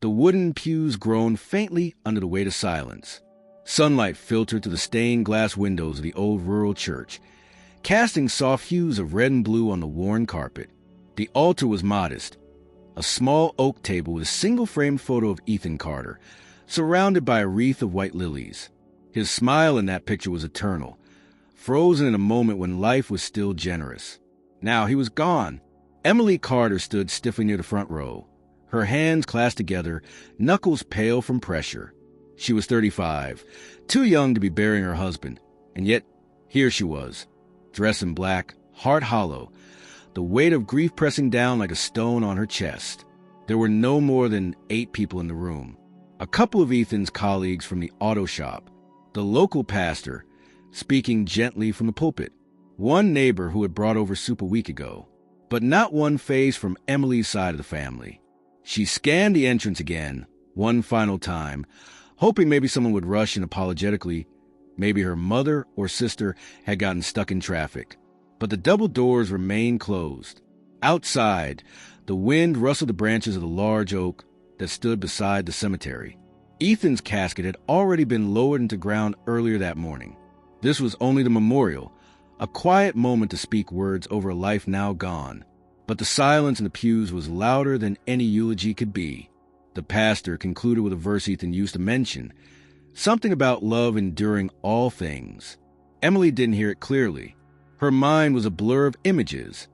The wooden pews groaned faintly under the weight of silence. Sunlight filtered through the stained glass windows of the old rural church, casting soft hues of red and blue on the worn carpet. The altar was modest, a small oak table with a single-framed photo of Ethan Carter, surrounded by a wreath of white lilies. His smile in that picture was eternal, frozen in a moment when life was still generous. Now he was gone. Emily Carter stood stiffly near the front row, her hands clasped together, knuckles pale from pressure. She was 35, too young to be burying her husband, and yet here she was, dressed in black, heart hollow, the weight of grief pressing down like a stone on her chest. There were no more than 8 people in the room. A couple of Ethan's colleagues from the auto shop, the local pastor, speaking gently from the pulpit, one neighbor who had brought over soup a week ago, but not one face from Emily's side of the family. She scanned the entrance again, one final time, hoping maybe someone would rush in apologetically. Maybe her mother or sister had gotten stuck in traffic. But the double doors remained closed. Outside, the wind rustled the branches of the large oak that stood beside the cemetery. Ethan's casket had already been lowered into ground earlier that morning. This was only the memorial, a quiet moment to speak words over a life now gone. But the silence in the pews was louder than any eulogy could be. The pastor concluded with a verse Ethan used to mention, something about love enduring all things. Emily didn't hear it clearly. Her mind was a blur of images.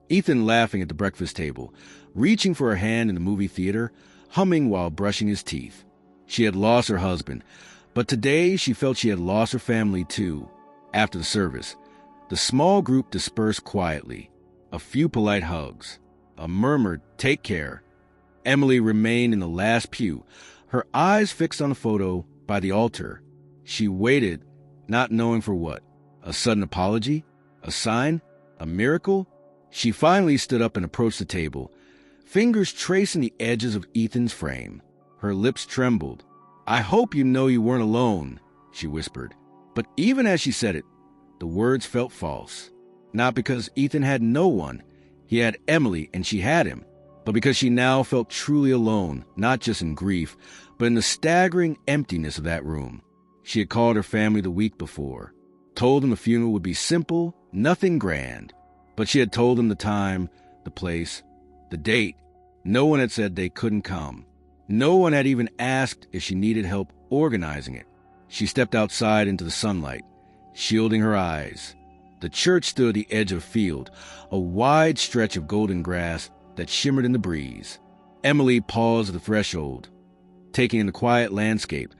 Ethan laughing at the breakfast table, reaching for her hand in the movie theater, humming while brushing his teeth. She had lost her husband, but today she felt she had lost her family too. After the service, the small group dispersed quietly. A few polite hugs, a murmured, "Take care." Emily remained in the last pew, her eyes fixed on a photo by the altar. She waited, not knowing for what. A sudden apology? A sign? A miracle? She finally stood up and approached the table, fingers tracing the edges of Ethan's frame. Her lips trembled. "I hope you know you weren't alone," she whispered. But even as she said it, the words felt false. Not because Ethan had no one. He had Emily and she had him. But because she now felt truly alone, not just in grief, but in the staggering emptiness of that room. She had called her family the week before, told them the funeral would be simple, nothing grand. But she had told them the time, the place, the date. No one had said they couldn't come. No one had even asked if she needed help organizing it. She stepped outside into the sunlight, shielding her eyes. The church stood at the edge of a field, a wide stretch of golden grass that shimmered in the breeze. Emily paused at the threshold, taking in the quiet landscape,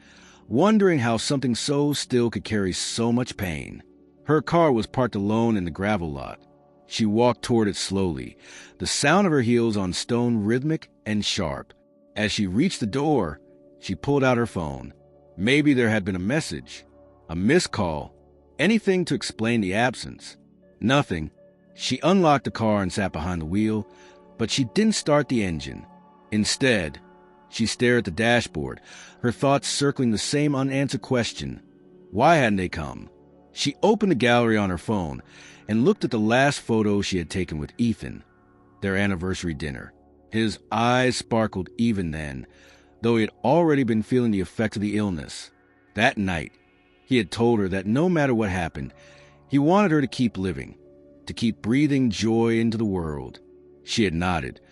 wondering how something so still could carry so much pain. Her car was parked alone in the gravel lot. She walked toward it slowly, the sound of her heels on stone rhythmic and sharp. As she reached the door, she pulled out her phone. Maybe there had been a message, a missed call, anything to explain the absence. Nothing. She unlocked the car and sat behind the wheel, but she didn't start the engine. Instead, she stared at the dashboard, her thoughts circling the same unanswered question. Why hadn't they come? She opened the gallery on her phone and looked at the last photo she had taken with Ethan, their anniversary dinner. His eyes sparkled even then, though he had already been feeling the effects of the illness. That night, he had told her that no matter what happened, he wanted her to keep living, to keep breathing joy into the world. She had nodded,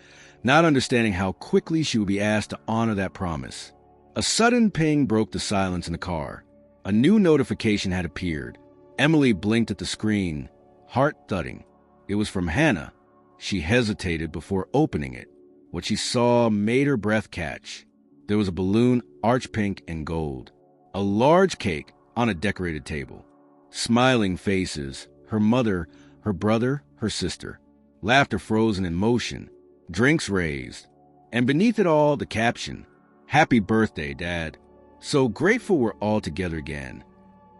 not understanding how quickly she would be asked to honor that promise. A sudden ping broke the silence in the car. A new notification had appeared. Emily blinked at the screen, heart thudding. It was from Hannah. She hesitated before opening it. What she saw made her breath catch. There was a balloon arch pink and gold. A large cake on a decorated table. Smiling faces, her mother, her brother, her sister. Laughter frozen in motion. Drinks raised. And beneath it all, the caption, "Happy birthday, Dad. So grateful we're all together again."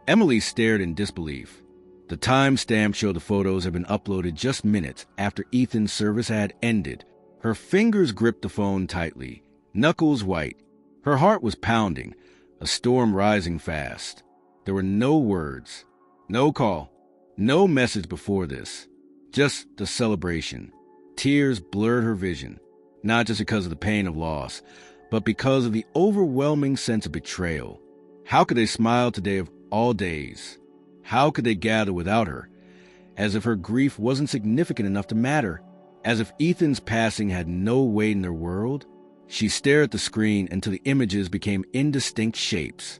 Emily stared in disbelief. The timestamp showed the photos had been uploaded just minutes after Ethan's service had ended. Her fingers gripped the phone tightly, knuckles white. Her heart was pounding, a storm rising fast. There were no words, no call, no message before this. Just the celebration. Tears blurred her vision, not just because of the pain of loss, but because of the overwhelming sense of betrayal. How could they smile today of all days? How could they gather without her? As if her grief wasn't significant enough to matter. As if Ethan's passing had no weight in their world. She stared at the screen until the images became indistinct shapes.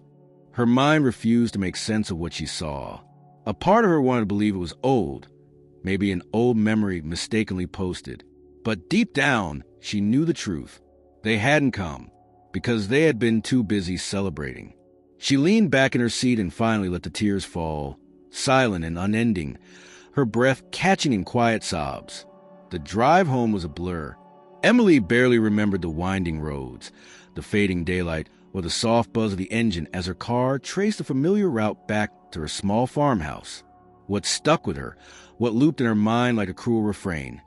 Her mind refused to make sense of what she saw. A part of her wanted to believe it was old, maybe an old memory mistakenly posted. But deep down, she knew the truth. They hadn't come, because they had been too busy celebrating. She leaned back in her seat and finally let the tears fall, silent and unending, her breath catching in quiet sobs. The drive home was a blur. Emily barely remembered the winding roads, the fading daylight, or the soft buzz of the engine as her car traced a familiar route back to her small farmhouse. What stuck with her, what looped in her mind like a cruel refrain,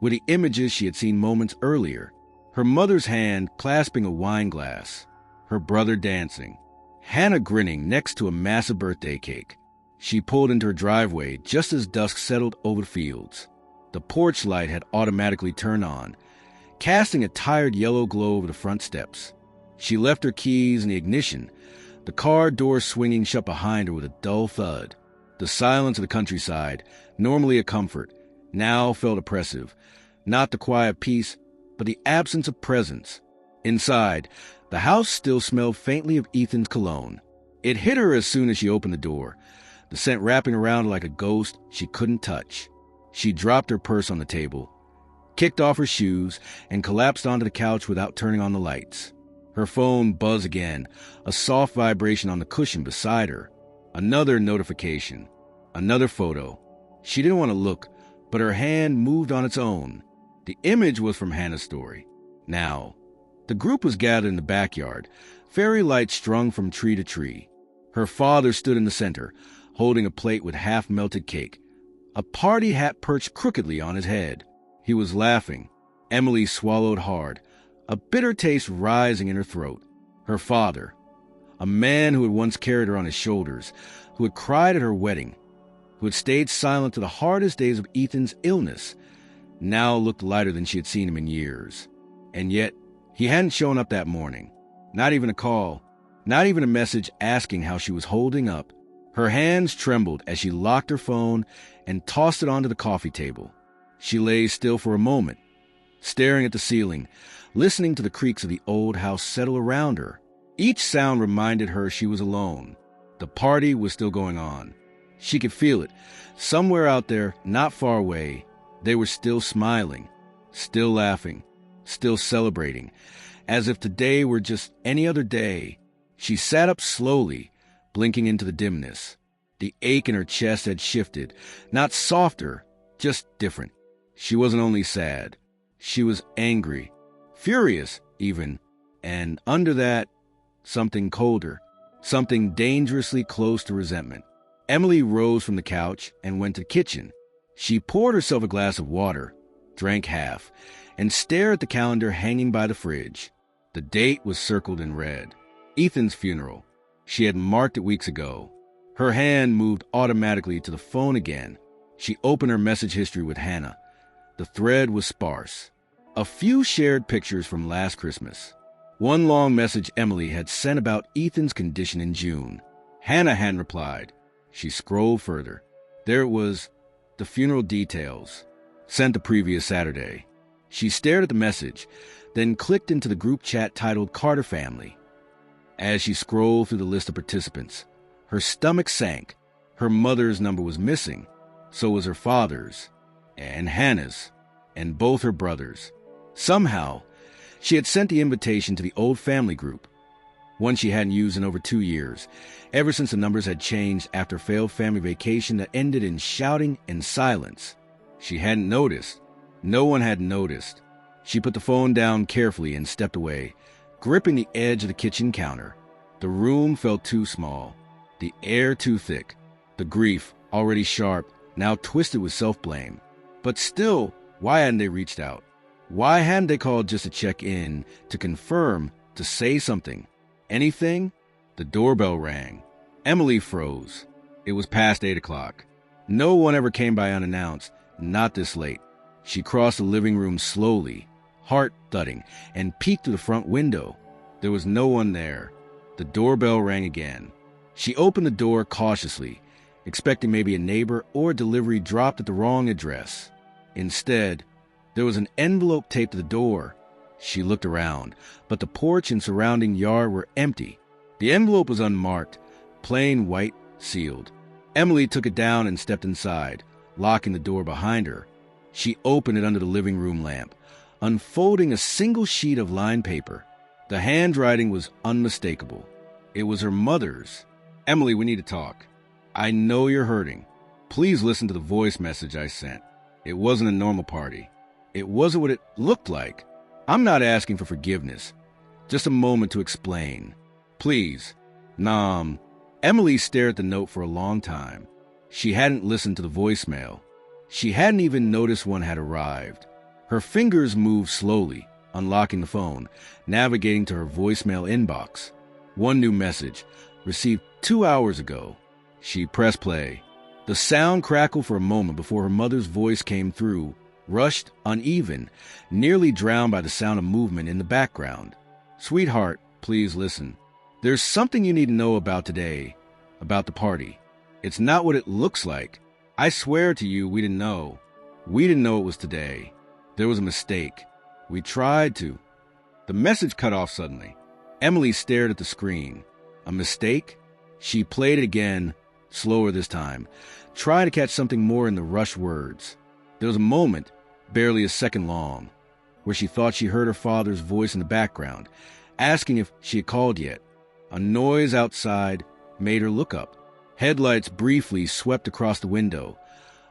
were the images she had seen moments earlier. Her mother's hand clasping a wine glass, her brother dancing, Hannah grinning next to a massive birthday cake. She pulled into her driveway just as dusk settled over the fields. The porch light had automatically turned on, casting a tired yellow glow over the front steps. She left her keys in the ignition, the car door swinging shut behind her with a dull thud. The silence of the countryside, normally a comfort, now felt oppressive. Not the quiet peace, but the absence of presence. Inside, the house still smelled faintly of Ethan's cologne. It hit her as soon as she opened the door, the scent wrapping around her like a ghost she couldn't touch. She dropped her purse on the table, kicked off her shoes, and collapsed onto the couch without turning on the lights. Her phone buzzed again, a soft vibration on the cushion beside her. Another notification, another photo. She didn't want to look, but her hand moved on its own. The image was from Hannah's story. Now, the group was gathered in the backyard, fairy lights strung from tree to tree. Her father stood in the center, holding a plate with half-melted cake, a party hat perched crookedly on his head. He was laughing. Emily swallowed hard, a bitter taste rising in her throat. Her father, a man who had once carried her on his shoulders, who had cried at her wedding, who had stayed silent to the hardest days of Ethan's illness, now looked lighter than she had seen him in years. And yet, he hadn't shown up that morning. Not even a call, not even a message asking how she was holding up. Her hands trembled as she locked her phone and tossed it onto the coffee table. She lay still for a moment, staring at the ceiling, listening to the creaks of the old house settle around her. Each sound reminded her she was alone. The party was still going on. She could feel it. Somewhere out there, not far away, they were still smiling, still laughing, still celebrating, as if today were just any other day. She sat up slowly, blinking into the dimness. The ache in her chest had shifted, not softer, just different. She wasn't only sad. She was angry, furious even, and under that, something colder, something dangerously close to resentment. Emily rose from the couch and went to the kitchen. She poured herself a glass of water, drank half, and stared at the calendar hanging by the fridge. The date was circled in red. Ethan's funeral. She had marked it weeks ago. Her hand moved automatically to the phone again. She opened her message history with Hannah. The thread was sparse. A few shared pictures from last Christmas. One long message Emily had sent about Ethan's condition in June. Hannah hadn't replied. She scrolled further. There it was, the funeral details, sent the previous Saturday. She stared at the message, then clicked into the group chat titled Carter Family. As she scrolled through the list of participants, her stomach sank. Her mother's number was missing. So was her father's, and Hannah's, and both her brothers. Somehow, she had sent the invitation to the old family group, one she hadn't used in over 2 years, ever since the numbers had changed after a failed family vacation that ended in shouting and silence. She hadn't noticed. No one had noticed. She put the phone down carefully and stepped away, gripping the edge of the kitchen counter. The room felt too small, the air too thick, the grief, already sharp, now twisted with self-blame. But still, why hadn't they reached out? Why hadn't they called just to check in, to confirm, to say something? Anything? The doorbell rang. Emily froze. It was past 8 o'clock. No one ever came by unannounced, not this late. She crossed the living room slowly, heart thudding, and peeked through the front window. There was no one there. The doorbell rang again. She opened the door cautiously, expecting maybe a neighbor or a delivery dropped at the wrong address. Instead, there was an envelope taped to the door. She looked around, but the porch and surrounding yard were empty. The envelope was unmarked, plain white, sealed. Emily took it down and stepped inside, locking the door behind her. She opened it under the living room lamp, unfolding a single sheet of lined paper. The handwriting was unmistakable. It was her mother's. "Emily, we need to talk. I know you're hurting. Please listen to the voice message I sent. It wasn't a normal party. It wasn't what it looked like. I'm not asking for forgiveness. Just a moment to explain. Please." Nam. Emily stared at the note for a long time. She hadn't listened to the voicemail. She hadn't even noticed one had arrived. Her fingers moved slowly, unlocking the phone, navigating to her voicemail inbox. One new message, received 2 hours ago. She pressed play. The sound crackled for a moment before her mother's voice came through, rushed, uneven, nearly drowned by the sound of movement in the background. "Sweetheart, please listen. There's something you need to know about today, about the party. It's not what it looks like. I swear to you, we didn't know. We didn't know it was today. There was a mistake. We tried to." The message cut off suddenly. Emily stared at the screen. A mistake? She played it again, slower this time, trying to catch something more in the rushed words. There was a moment, barely a second long, where she thought she heard her father's voice in the background, asking if she had called yet. A noise outside made her look up. Headlights briefly swept across the window,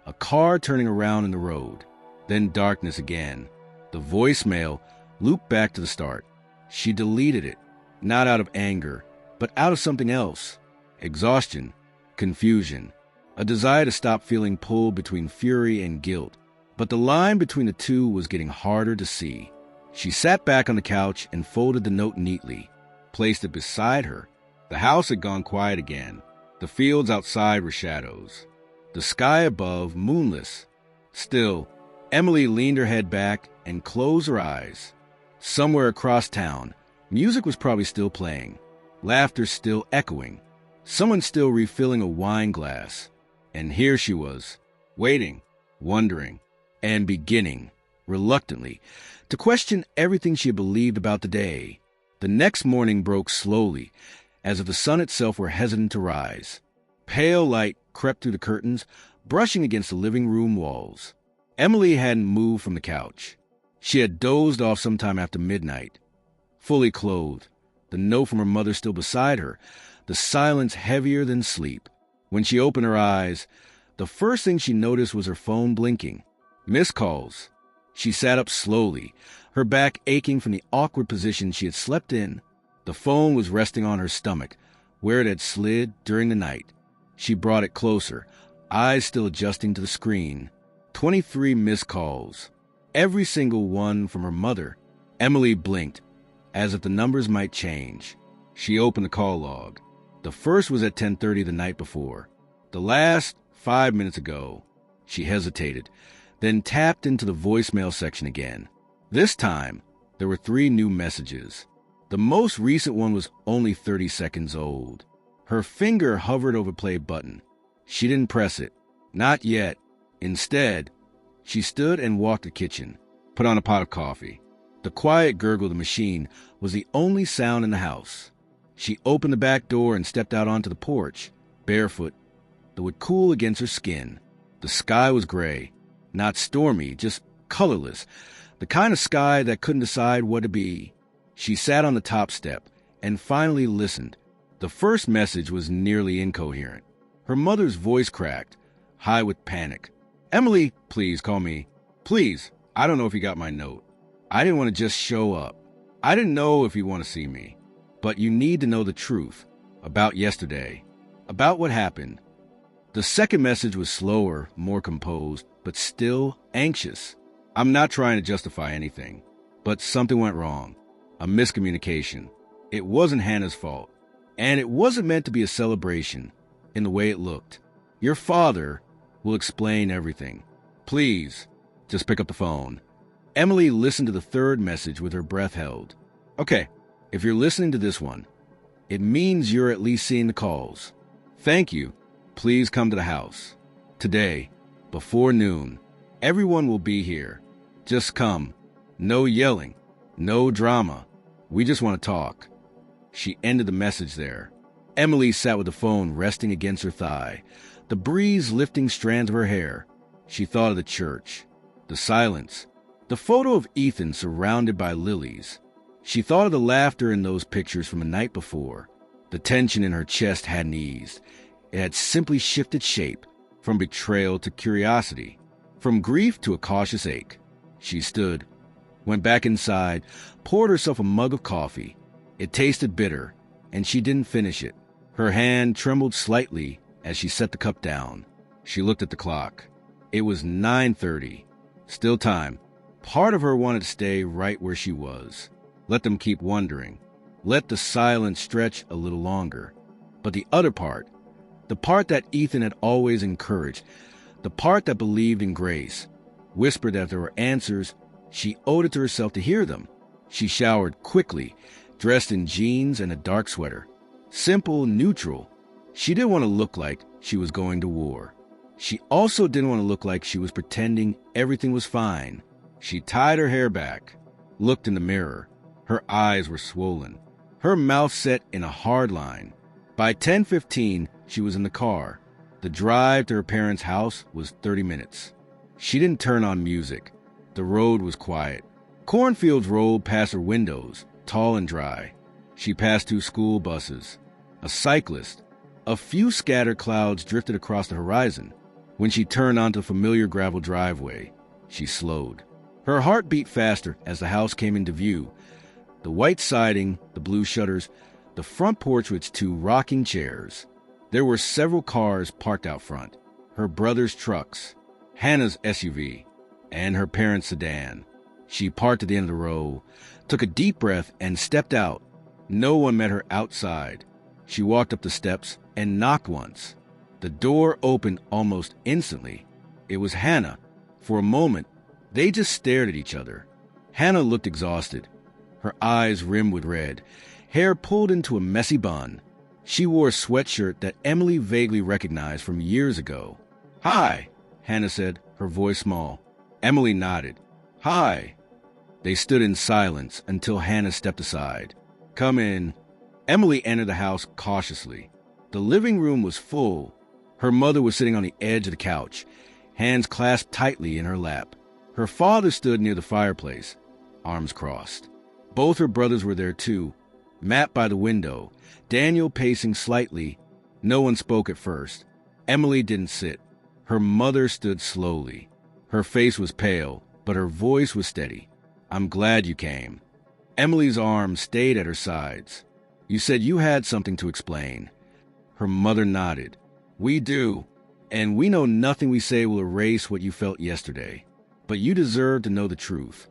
a car turning around in the road. Then darkness again. The voicemail looped back to the start. She deleted it, not out of anger, but out of something else. Exhaustion, confusion, a desire to stop feeling pulled between fury and guilt. But the line between the two was getting harder to see. She sat back on the couch and folded the note neatly, placed it beside her. The house had gone quiet again. The fields outside were shadows. The sky above, moonless. Still, Emily leaned her head back and closed her eyes. Somewhere across town, music was probably still playing, laughter still echoing, someone still refilling a wine glass. And here she was, waiting, wondering, and beginning, reluctantly, to question everything she had believed about the day. The next morning broke slowly, as if the sun itself were hesitant to rise. Pale light crept through the curtains, brushing against the living room walls. Emily hadn't moved from the couch. She had dozed off sometime after midnight. Fully clothed, the note from her mother still beside her, the silence heavier than sleep. When she opened her eyes, the first thing she noticed was her phone blinking. Missed calls. She sat up slowly, her back aching from the awkward position she had slept in. The phone was resting on her stomach, where it had slid during the night. She brought it closer, eyes still adjusting to the screen. 23 missed calls. Every single one from her mother. Emily blinked, as if the numbers might change. She opened the call log. The first was at 10:30 the night before. The last, 5 minutes ago. She hesitated, then tapped into the voicemail section again. This time, there were 3 new messages. The most recent one was only 30 seconds old. Her finger hovered over the play button. She didn't press it. Not yet. Instead, she stood and walked the kitchen, put on a pot of coffee. The quiet gurgle of the machine was the only sound in the house. She opened the back door and stepped out onto the porch, barefoot, that would cool against her skin. The sky was gray, not stormy, just colorless, the kind of sky that couldn't decide what to be. She sat on the top step and finally listened. The first message was nearly incoherent. Her mother's voice cracked, high with panic. "Emily, please call me. Please, I don't know if you got my note. I didn't want to just show up. I didn't know if you want to see me. But you need to know the truth about yesterday, about what happened." The second message was slower, more composed, but still anxious. "I'm not trying to justify anything, but something went wrong. A miscommunication. It wasn't Hannah's fault. And it wasn't meant to be a celebration in the way it looked. Your father will explain everything. Please, just pick up the phone." Emily listened to the third message with her breath held. Okay, if you're listening to this one, it means you're at least seeing the calls. Thank you. Please come to the house. Today, before noon, everyone will be here. Just come. No yelling. No drama. We just want to talk. She ended the message there. Emily sat with the phone resting against her thigh, the breeze lifting strands of her hair. She thought of the church, the silence, the photo of Ethan surrounded by lilies. She thought of the laughter in those pictures from the night before. The tension in her chest hadn't eased. It had simply shifted shape, from betrayal to curiosity, from grief to a cautious ache. She stood, went back inside, poured herself a mug of coffee. It tasted bitter, and she didn't finish it. Her hand trembled slightly as she set the cup down. She looked at the clock. It was 9:30. Still time. Part of her wanted to stay right where she was. Let them keep wondering. Let the silence stretch a little longer. But the other part, the part that Ethan had always encouraged, the part that believed in grace, whispered that there were answers. She owed it to herself to hear them. She showered quickly, dressed in jeans and a dark sweater. Simple, neutral. She didn't want to look like she was going to war. She also didn't want to look like she was pretending everything was fine. She tied her hair back, looked in the mirror. Her eyes were swollen, her mouth set in a hard line. By 10:15, she was in the car. The drive to her parents' house was 30 minutes. She didn't turn on music. The road was quiet. Cornfields rolled past her windows, tall and dry. She passed 2 school buses, a cyclist. A few scattered clouds drifted across the horizon. When she turned onto a familiar gravel driveway, she slowed. Her heart beat faster as the house came into view. The white siding, the blue shutters, the front porch with its 2 rocking chairs. There were several cars parked out front. Her brother's trucks, Hannah's SUV, and her parents' sedan. She parked at the end of the row, took a deep breath, and stepped out. No one met her outside. She walked up the steps and knocked once. The door opened almost instantly. It was Hannah. For a moment, they just stared at each other. Hannah looked exhausted, her eyes rimmed with red, hair pulled into a messy bun. She wore a sweatshirt that Emily vaguely recognized from years ago. "Hi," Hannah said, her voice small. Emily nodded. "Hi." They stood in silence until Hannah stepped aside. "Come in." Emily entered the house cautiously. The living room was full. Her mother was sitting on the edge of the couch, hands clasped tightly in her lap. Her father stood near the fireplace, arms crossed. Both her brothers were there too, Matt by the window, Daniel pacing slightly. No one spoke at first. Emily didn't sit. Her mother stood slowly. Her face was pale, but her voice was steady. "I'm glad you came." Emily's arms stayed at her sides. "You said you had something to explain." Her mother nodded. "We do, and we know nothing we say will erase what you felt yesterday. But you deserve to know the truth."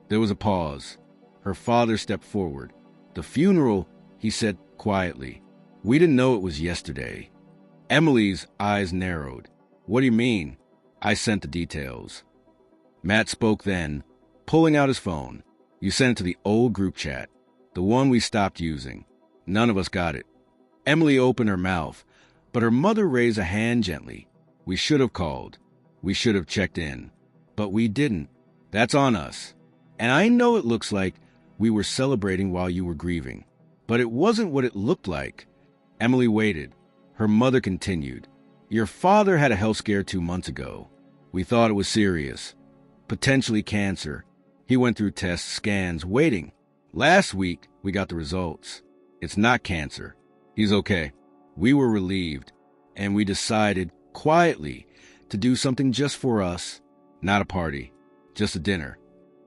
There was a pause. Her father stepped forward. "The funeral," he said quietly. "We didn't know it was yesterday." Emily's eyes narrowed. "What do you mean?" "I sent the details." Matt spoke then, pulling out his phone. "You sent it to the old group chat, the one we stopped using. None of us got it." Emily opened her mouth, but her mother raised a hand gently. "We should have called. We should have checked in. But we didn't. That's on us. And I know it looks like we were celebrating while you were grieving. But it wasn't what it looked like." Emily waited. Her mother continued. "Your father had a health scare 2 months ago. We thought it was serious. Potentially cancer. He went through tests, scans, waiting. Last week, we got the results. It's not cancer. He's okay." We were relieved, and we decided, quietly, to do something just for us. Not a party, just a dinner.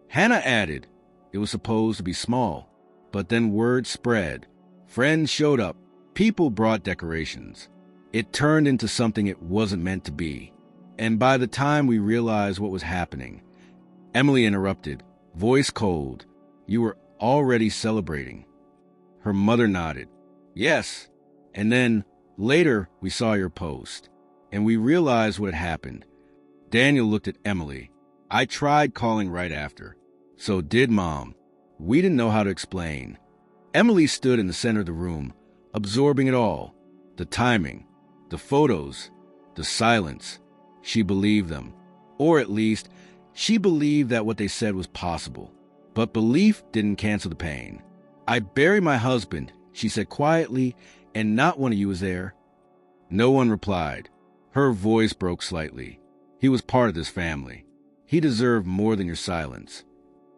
Hannah added, "It was supposed to be small, but then word spread. Friends showed up. People brought decorations. It turned into something it wasn't meant to be. And by the time we realized what was happening," Emily interrupted, voice cold, "you were already celebrating." Her mother nodded. "Yes. And then, later, we saw your post, and we realized what had happened." Daniel looked at Emily. "I tried calling right after, So did Mom. We didn't know how to explain. Emily stood in the center of the room, absorbing it all. The timing, the photos, the silence. She believed them. Or at least, she believed that what they said was possible. But belief didn't cancel the pain. "I buried my husband," she said quietly, "and not one of you was there." No one replied. Her voice broke slightly. He was part of this family. He deserved more than your silence.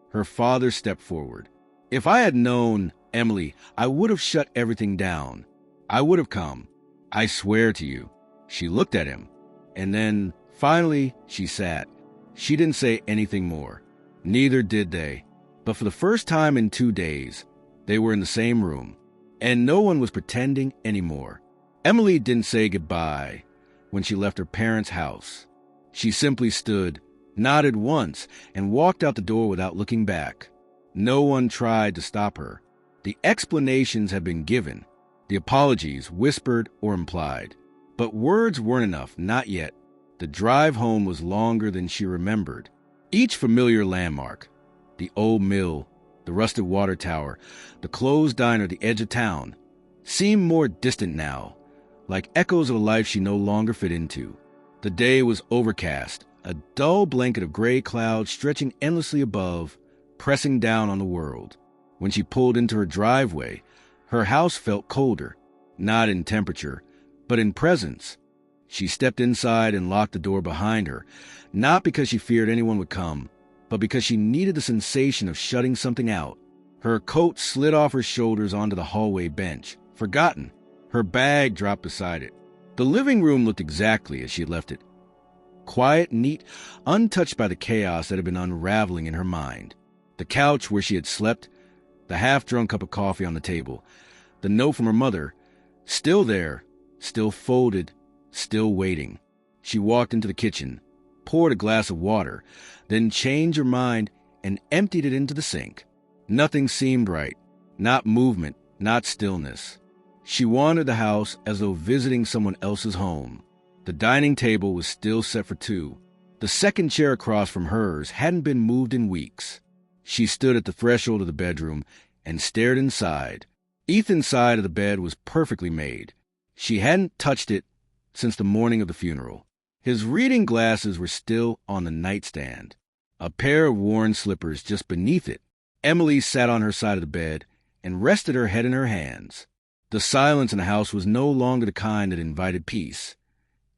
Her father stepped forward. "If I had known, Emily, I would have shut everything down. I would have come. I swear to you." She looked at him, and then, finally, she sat. She didn't say anything more. Neither did they. But for the first time in 2 days, they were in the same room, and no one was pretending anymore. Emily didn't say goodbye when she left her parents' house. She simply stood, nodded once, and walked out the door without looking back. No one tried to stop her. The explanations had been given, the apologies whispered or implied. But words weren't enough, not yet. The drive home was longer than she remembered. Each familiar landmark, the old mill, the rusted water tower, the closed diner at the edge of town, seemed more distant now, like echoes of a life she no longer fit into. The day was overcast, a dull blanket of gray clouds stretching endlessly above, pressing down on the world. When she pulled into her driveway, her house felt colder, not in temperature, but in presence. She stepped inside and locked the door behind her, not because she feared anyone would come, but because she needed the sensation of shutting something out. Her coat slid off her shoulders onto the hallway bench, forgotten. Her bag dropped beside it. The living room looked exactly as she had left it. Quiet, neat, untouched by the chaos that had been unraveling in her mind. The couch where she had slept, the half-drunk cup of coffee on the table, the note from her mother, still there, still folded, still waiting. She walked into the kitchen, poured a glass of water, then changed her mind and emptied it into the sink. Nothing seemed right. Not movement, not stillness. She wandered the house as though visiting someone else's home. The dining table was still set for two. The second chair across from hers hadn't been moved in weeks. She stood at the threshold of the bedroom and stared inside. Ethan's side of the bed was perfectly made. She hadn't touched it since the morning of the funeral. His reading glasses were still on the nightstand, a pair of worn slippers just beneath it. Emily sat on her side of the bed and rested her head in her hands. The silence in the house was no longer the kind that invited peace.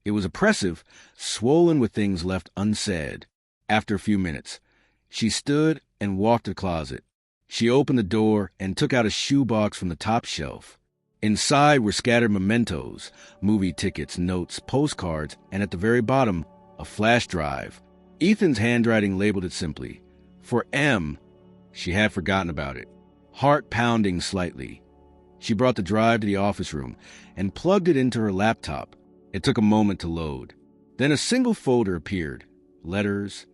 It was oppressive, swollen with things left unsaid. After a few minutes, she stood and walked to the closet. She opened the door and took out a shoebox from the top shelf. Inside were scattered mementos, movie tickets, notes, postcards, and at the very bottom, a flash drive. Ethan's handwriting labeled it simply, "For M." She had forgotten about it. Heart pounding slightly. She brought the drive to the office room and plugged it into her laptop. It took a moment to load. Then a single folder appeared. Letters.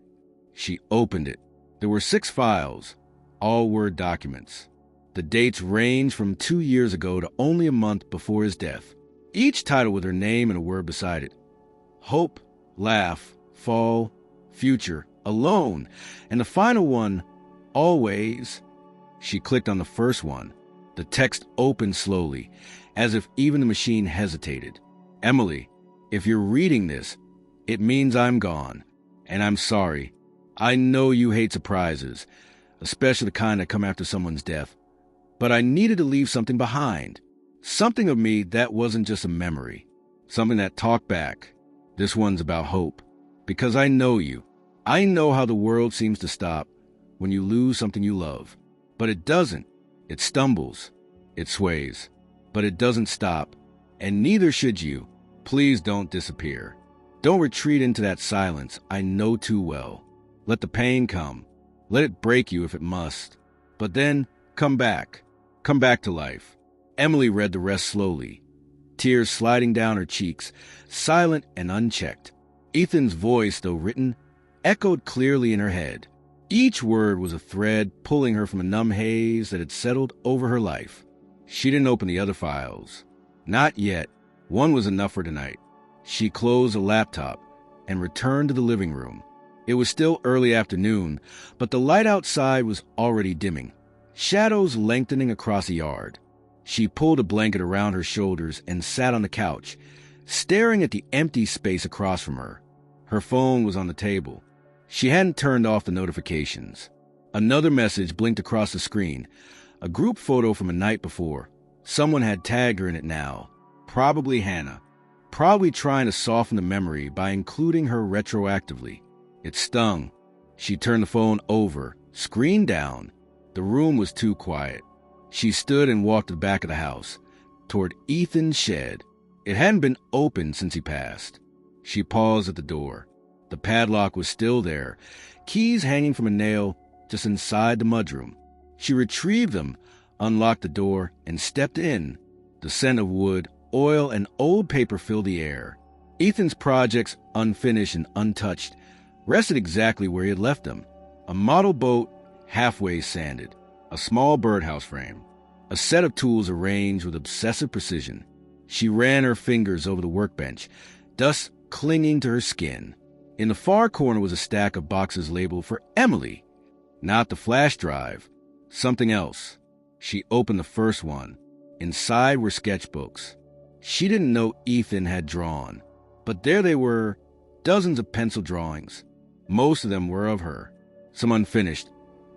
She opened it. There were 6 files, all Word documents. The dates ranged from 2 years ago to only a month before his death. Each title with her name and a word beside it. Hope, laugh, fall, future, alone, and the final one, always. She clicked on the first one. The text opened slowly, as if even the machine hesitated. Emily, if you're reading this, it means I'm gone, and I'm sorry. I know you hate surprises, especially the kind that come after someone's death. But I needed to leave something behind. Something of me that wasn't just a memory. Something that talked back. This one's about hope. Because I know you. I know how the world seems to stop when you lose something you love. But it doesn't. It stumbles. It sways. But it doesn't stop. And neither should you. Please don't disappear. Don't retreat into that silence I know too well. Let the pain come. Let it break you if it must. But then, come back. Come back to life. Emily read the rest slowly, tears sliding down her cheeks, silent and unchecked. Ethan's voice, though written, echoed clearly in her head. Each word was a thread pulling her from a numb haze that had settled over her life. She didn't open the other files. Not yet. One was enough for tonight. She closed the laptop and returned to the living room. It was still early afternoon, but the light outside was already dimming, shadows lengthening across the yard. She pulled a blanket around her shoulders and sat on the couch, staring at the empty space across from her. Her phone was on the table. She hadn't turned off the notifications. Another message blinked across the screen, a group photo from a night before. Someone had tagged her in it now. Probably Hannah. Probably trying to soften the memory by including her retroactively. It stung. She turned the phone over, screen down. The room was too quiet. She stood and walked to the back of the house, toward Ethan's shed. It hadn't been opened since he passed. She paused at the door. The padlock was still there, keys hanging from a nail just inside the mudroom. She retrieved them, unlocked the door, and stepped in. The scent of wood, oil, and old paper filled the air. Ethan's projects, unfinished and untouched, rested exactly where he had left them. A model boat, halfway sanded. A small birdhouse frame. A set of tools arranged with obsessive precision. She ran her fingers over the workbench, dust clinging to her skin. In the far corner was a stack of boxes labeled for Emily. Not the flash drive. Something else. She opened the first one. Inside were sketchbooks. She didn't know Ethan had drawn, but there they were, dozens of pencil drawings. Most of them were of her. Some unfinished,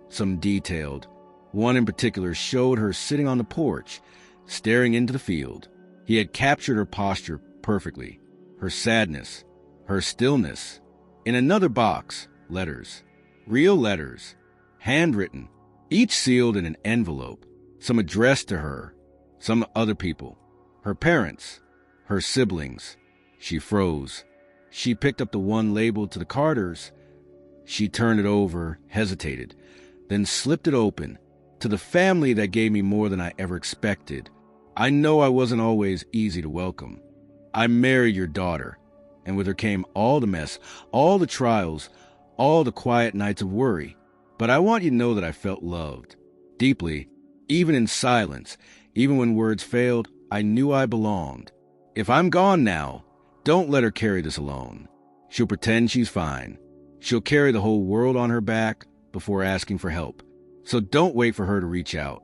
some detailed. One in particular showed her sitting on the porch, staring into the field. He had captured her posture perfectly, her sadness, her stillness. In another box, letters. Real letters. Handwritten. Each sealed in an envelope. Some addressed to her. Some to other people. Her parents. Her siblings. She froze. She picked up the one labeled to the Carters. She turned it over, hesitated, then slipped it open. To the family that gave me more than I ever expected. I know I wasn't always easy to welcome. I married your daughter, and with her came all the mess, all the trials, all the quiet nights of worry. But I want you to know that I felt loved. Deeply, even in silence, even when words failed, I knew I belonged. If I'm gone now, don't let her carry this alone. She'll pretend she's fine. She'll carry the whole world on her back before asking for help. So don't wait for her to reach out.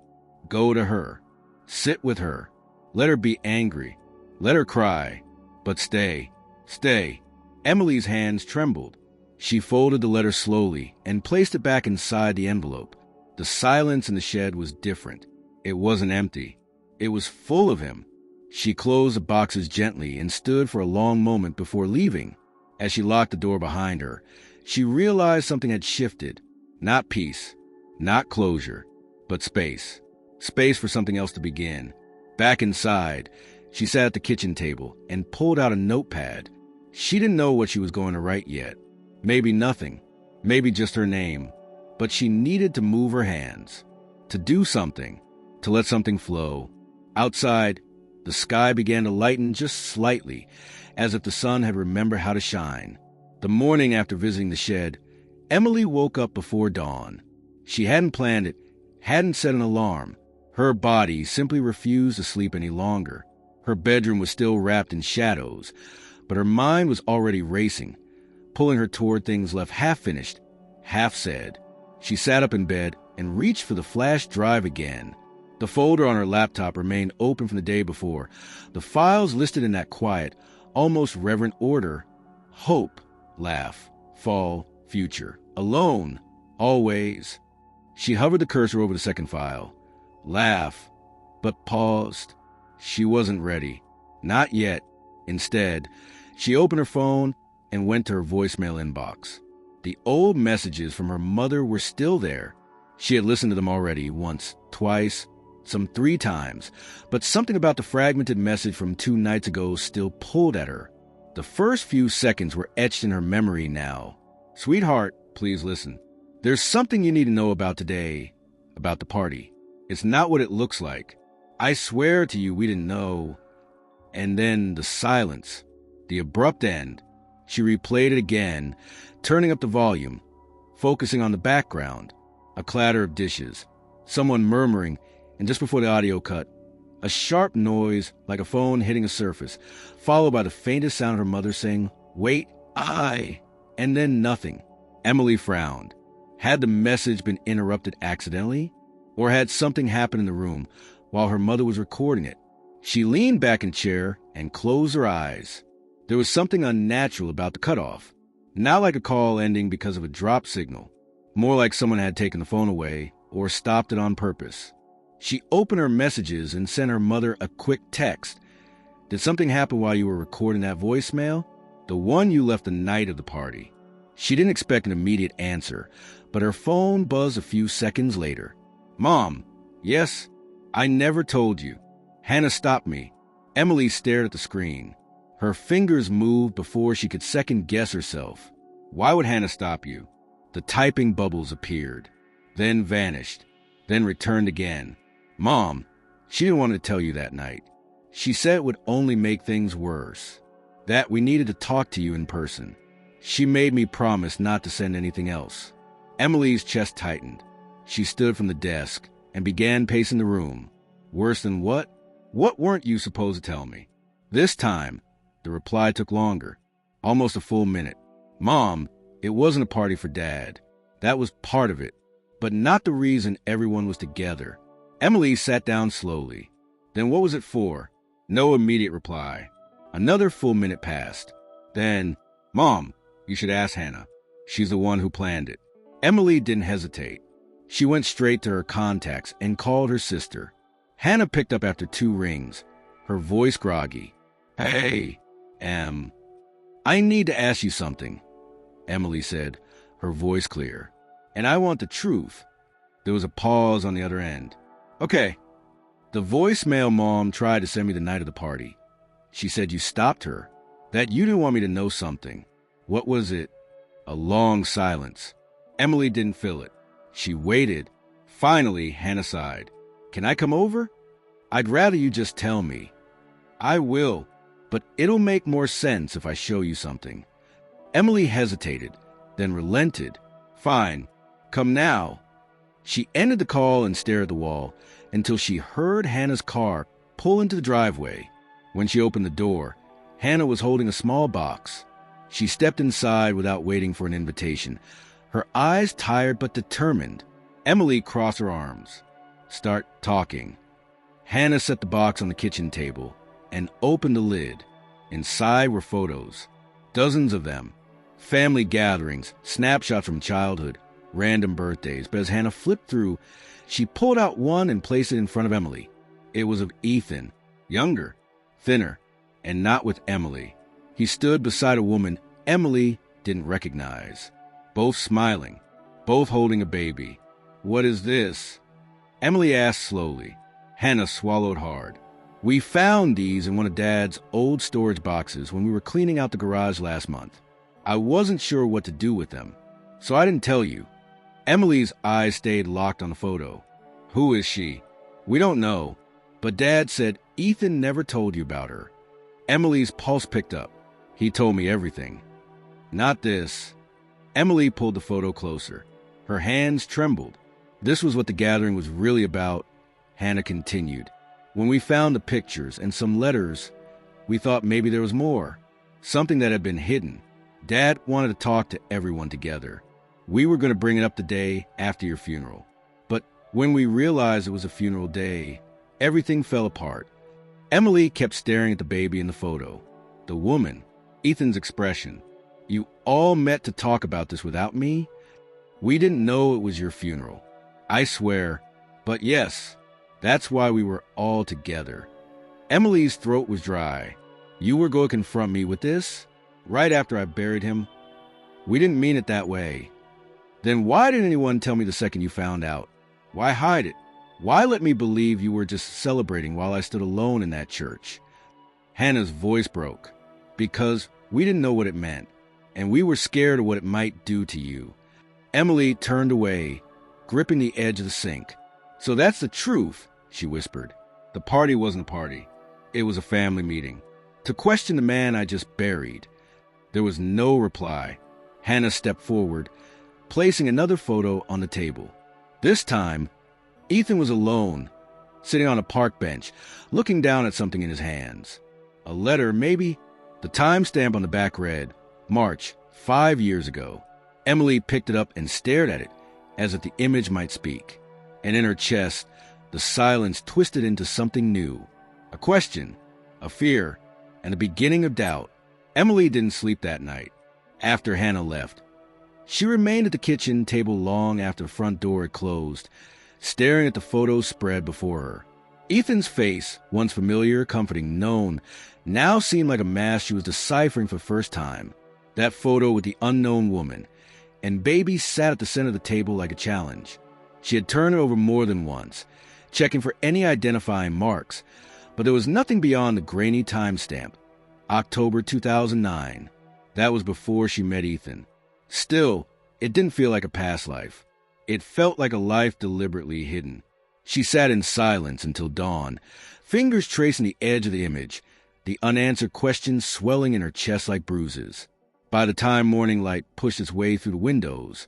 Go to her. Sit with her. Let her be angry. Let her cry. But stay. Stay. Emily's hands trembled. She folded the letter slowly and placed it back inside the envelope. The silence in the shed was different. It wasn't empty. It was full of him. She closed the boxes gently and stood for a long moment before leaving. As she locked the door behind her, she realized something had shifted. Not peace. Not closure, but space. Space for something else to begin. Back inside, she sat at the kitchen table and pulled out a notepad. She didn't know what she was going to write yet. Maybe nothing. Maybe just her name. But she needed to move her hands. To do something. To let something flow. Outside, the sky began to lighten just slightly, as if the sun had remembered how to shine. The morning after visiting the shed, Emily woke up before dawn. She hadn't planned it, hadn't set an alarm. Her body simply refused to sleep any longer. Her bedroom was still wrapped in shadows, but her mind was already racing, pulling her toward things left half-finished, half-said. She sat up in bed and reached for the flash drive again. The folder on her laptop remained open from the day before. The files listed in that quiet, almost reverent order. Hope, laugh, fall, future, alone, always. She hovered the cursor over the second file. Laugh, but paused. She wasn't ready. Not yet. Instead, she opened her phone and went to her voicemail inbox. The old messages from her mother were still there. She had listened to them already once, twice, some 3 times, but something about the fragmented message from 2 nights ago still pulled at her. The first few seconds were etched in her memory now. Sweetheart, please listen. There's something you need to know about today, about the party. It's not what it looks like. I swear to you we didn't know. And then the silence, the abrupt end. She replayed it again, turning up the volume, focusing on the background. A clatter of dishes, someone murmuring, and just before the audio cut, a sharp noise like a phone hitting a surface, followed by the faintest sound of her mother saying, "Wait, and then nothing. Emily frowned. Had the message been interrupted accidentally? Or had something happened in the room while her mother was recording it? She leaned back in chair and closed her eyes. There was something unnatural about the cutoff. Not like a call ending because of a drop signal. More like someone had taken the phone away or stopped it on purpose. She opened her messages and sent her mother a quick text. Did something happen while you were recording that voicemail? The one you left the night of the party. She didn't expect an immediate answer, but her phone buzzed a few seconds later. Mom, yes? I never told you. Hannah stopped me. Emily stared at the screen. Her fingers moved before she could second-guess herself. Why would Hannah stop you? The typing bubbles appeared, then vanished, then returned again. Mom, she didn't want to tell you that night. She said it would only make things worse. That we needed to talk to you in person. She made me promise not to send anything else. Emily's chest tightened. She stood from the desk and began pacing the room. Worse than what? What weren't you supposed to tell me? This time, the reply took longer, almost a full minute. Mom, it wasn't a party for Dad. That was part of it, but not the reason everyone was together. Emily sat down slowly. Then what was it for? No immediate reply. Another full minute passed. Then, Mom, you should ask Hannah. She's the one who planned it. Emily didn't hesitate. She went straight to her contacts and called her sister. Hannah picked up after 2 rings, her voice groggy. Hey, I need to ask you something, Emily said, her voice clear. And I want the truth. There was a pause on the other end. Okay. The voicemail Mom tried to send me the night of the party. She said you stopped her, that you didn't want me to know something. What was it? A long silence. Emily didn't feel it. She waited. Finally, Hannah sighed. Can I come over? I'd rather you just tell me. I will, but it'll make more sense if I show you something. Emily hesitated, then relented. Fine, come now. She ended the call and stared at the wall until she heard Hannah's car pull into the driveway. When she opened the door, Hannah was holding a small box. She stepped inside without waiting for an invitation, her eyes tired but determined. Emily crossed her arms. Start talking. Hannah set the box on the kitchen table and opened the lid. Inside were photos, dozens of them. Family gatherings, snapshots from childhood, random birthdays. But as Hannah flipped through, she pulled out one and placed it in front of Emily. It was of Ethan, younger, thinner, and not with Emily. He stood beside a woman Emily didn't recognize. Both smiling, both holding a baby. What is this? Emily asked slowly. Hannah swallowed hard. We found these in one of Dad's old storage boxes when we were cleaning out the garage last month. I wasn't sure what to do with them, so I didn't tell you. Emily's eyes stayed locked on the photo. Who is she? We don't know, but Dad said Ethan never told you about her. Emily's pulse picked up. He told me everything. Not this. Emily pulled the photo closer. Her hands trembled. This was what the gathering was really about. Hannah continued. When we found the pictures and some letters, we thought maybe there was more. Something that had been hidden. Dad wanted to talk to everyone together. We were going to bring it up the day after your funeral. But when we realized it was a funeral day, everything fell apart. Emily kept staring at the baby in the photo. The woman, Ethan's expression. You all met to talk about this without me? We didn't know it was your funeral. I swear. But yes, that's why we were all together. Emily's throat was dry. You were going to confront me with this? Right after I buried him? We didn't mean it that way. Then why didn't anyone tell me the second you found out? Why hide it? Why let me believe you were just celebrating while I stood alone in that church? Hannah's voice broke. Because we didn't know what it meant, and we were scared of what it might do to you. Emily turned away, gripping the edge of the sink. So that's the truth, she whispered. The party wasn't a party. It was a family meeting. To question the man I just buried. There was no reply. Hannah stepped forward, placing another photo on the table. This time, Ethan was alone, sitting on a park bench, looking down at something in his hands. A letter, maybe. The timestamp on the back read, March, 5 years ago. Emily picked it up and stared at it, as if the image might speak. And in her chest, the silence twisted into something new. A question, a fear, and the beginning of doubt. Emily didn't sleep that night, after Hannah left. She remained at the kitchen table long after the front door had closed, staring at the photos spread before her. Ethan's face, once familiar, comforting, known, now seemed like a mask she was deciphering for the first time. That photo with the unknown woman, and baby sat at the center of the table like a challenge. She had turned it over more than once, checking for any identifying marks, but there was nothing beyond the grainy timestamp. October 2009. That was before she met Ethan. Still, it didn't feel like a past life. It felt like a life deliberately hidden. She sat in silence until dawn, fingers tracing the edge of the image, the unanswered questions swelling in her chest like bruises. By the time morning light pushed its way through the windows,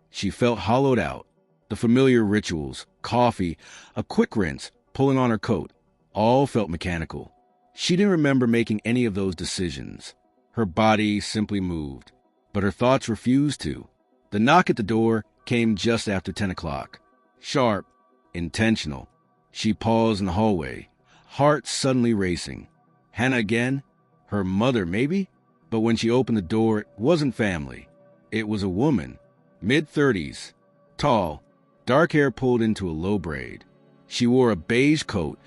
she felt hollowed out. The familiar rituals, coffee, a quick rinse, pulling on her coat, all felt mechanical. She didn't remember making any of those decisions. Her body simply moved, but her thoughts refused to. The knock at the door came just after 10 o'clock. Sharp, intentional. She paused in the hallway, heart suddenly racing. Hannah again? Her mother, maybe? But when she opened the door, it wasn't family. It was a woman, mid-30s, tall, dark hair pulled into a low braid. She wore a beige coat,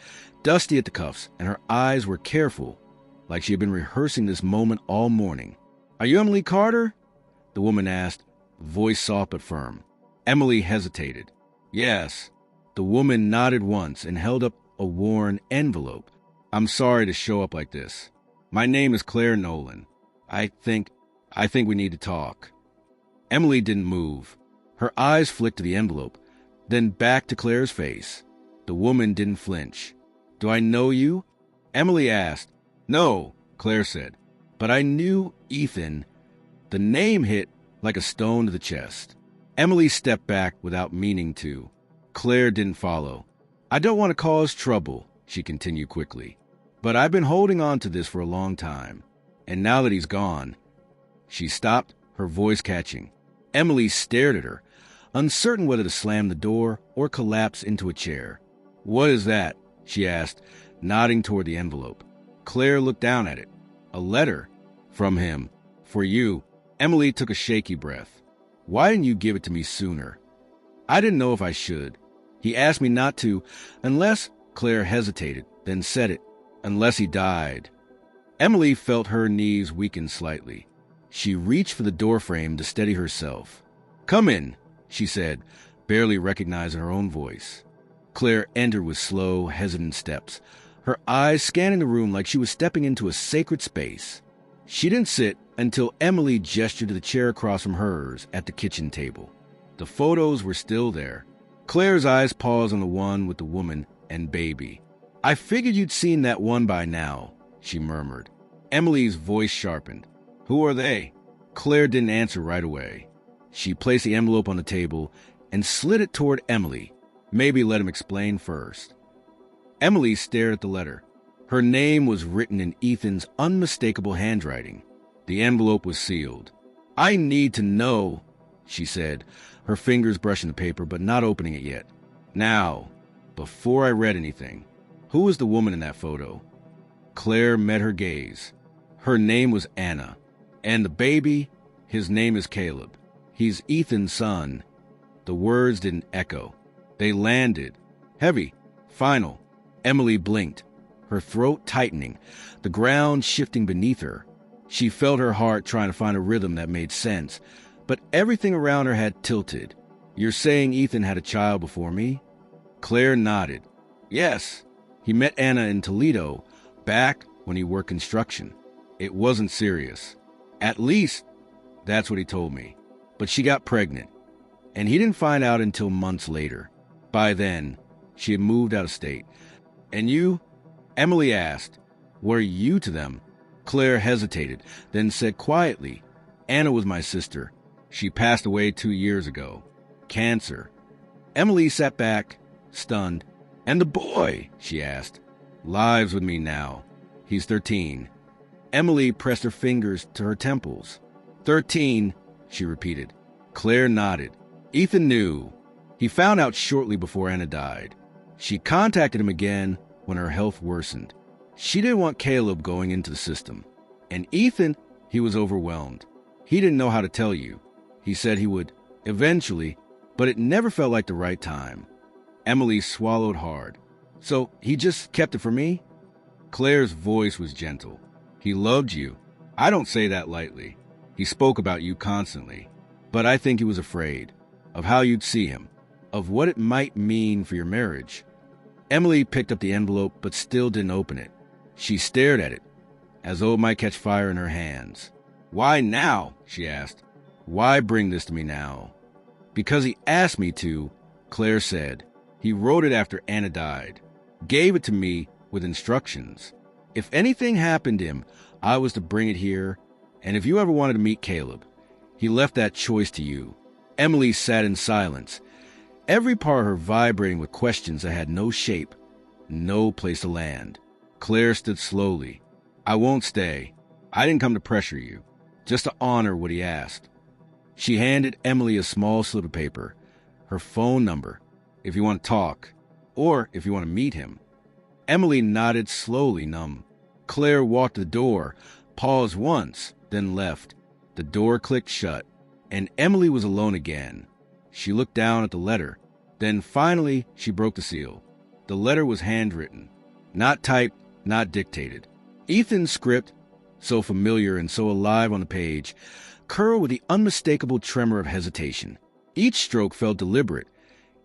dusty at the cuffs, and her eyes were careful, like she had been rehearsing this moment all morning. "Are you Emily Carter?" the woman asked, voice soft but firm. Emily hesitated. "Yes." The woman nodded once and held up a worn envelope. "I'm sorry to show up like this. My name is Claire Nolan. I think we need to talk." Emily didn't move. Her eyes flicked to the envelope, then back to Claire's face. The woman didn't flinch. "Do I know you?" Emily asked. "No," Claire said, "but I knew Ethan." The name hit like a stone to the chest. Emily stepped back without meaning to. Claire didn't follow. "I don't want to cause trouble," she continued quickly, "but I've been holding on to this for a long time. And now that he's gone..." She stopped, her voice catching. Emily stared at her, uncertain whether to slam the door or collapse into a chair. "What is that?" she asked, nodding toward the envelope. Claire looked down at it. "A letter. From him. For you." Emily took a shaky breath. "Why didn't you give it to me sooner?" "I didn't know if I should. He asked me not to, unless..." Claire hesitated, then said it. "Unless he died." Emily felt her knees weaken slightly. She reached for the doorframe to steady herself. "Come in," she said, barely recognizing her own voice. Claire entered with slow, hesitant steps, her eyes scanning the room like she was stepping into a sacred space. She didn't sit until Emily gestured to the chair across from hers at the kitchen table. The photos were still there. Claire's eyes paused on the one with the woman and baby. "I figured you'd seen that one by now," she murmured. Emily's voice sharpened. "Who are they?" Claire didn't answer right away. She placed the envelope on the table and slid it toward Emily. Maybe let him explain first. Emily stared at the letter. Her name was written in Ethan's unmistakable handwriting. The envelope was sealed. "I need to know," she said, her fingers brushing the paper but not opening it yet. "Now, before I read anything, who was the woman in that photo?" Claire met her gaze. Her name was Anna. "And the baby? His name is Caleb. He's Ethan's son." The words didn't echo. They landed. Heavy. Final. Emily blinked, her throat tightening, the ground shifting beneath her. She felt her heart trying to find a rhythm that made sense, but everything around her had tilted. "You're saying Ethan had a child before me?" Claire nodded. "Yes. He met Anna in Toledo, back when he worked construction. It wasn't serious. At least, that's what he told me. But she got pregnant, and he didn't find out until months later. By then, she had moved out of state. And you?" Emily asked. "Were you to them?" Claire hesitated, then said quietly, "Anna was my sister. She passed away 2 years ago. Cancer." Emily sat back, stunned. "And the boy?" she asked. "Lives with me now. He's 13. Emily pressed her fingers to her temples. 13, she repeated. Claire nodded. Ethan knew. He found out shortly before Anna died. She contacted him again when her health worsened. She didn't want Caleb going into the system. And Ethan, he was overwhelmed. He didn't know how to tell you. He said he would, eventually, but it never felt like the right time. Emily swallowed hard. So he just kept it for me? Claire's voice was gentle. He loved you. I don't say that lightly. He spoke about you constantly. But I think he was afraid of how you'd see him, of what it might mean for your marriage. Emily picked up the envelope but still didn't open it. She stared at it, as though it might catch fire in her hands. Why now? She asked. Why bring this to me now? Because he asked me to, Claire said. He wrote it after Anna died. Gave it to me with instructions. If anything happened to him, I was to bring it here, and if you ever wanted to meet Caleb, he left that choice to you. Emily sat in silence, every part of her vibrating with questions that had no shape, no place to land. Claire stood slowly. I won't stay. I didn't come to pressure you, just to honor what he asked. She handed Emily a small slip of paper, her phone number, if you want to talk, or if you want to meet him. Emily nodded slowly, numb. Claire walked to the door, paused once, then left. The door clicked shut, and Emily was alone again. She looked down at the letter. Then finally, she broke the seal. The letter was handwritten, not typed, not dictated. Ethan's script, so familiar and so alive on the page, curled with the unmistakable tremor of hesitation. Each stroke felt deliberate.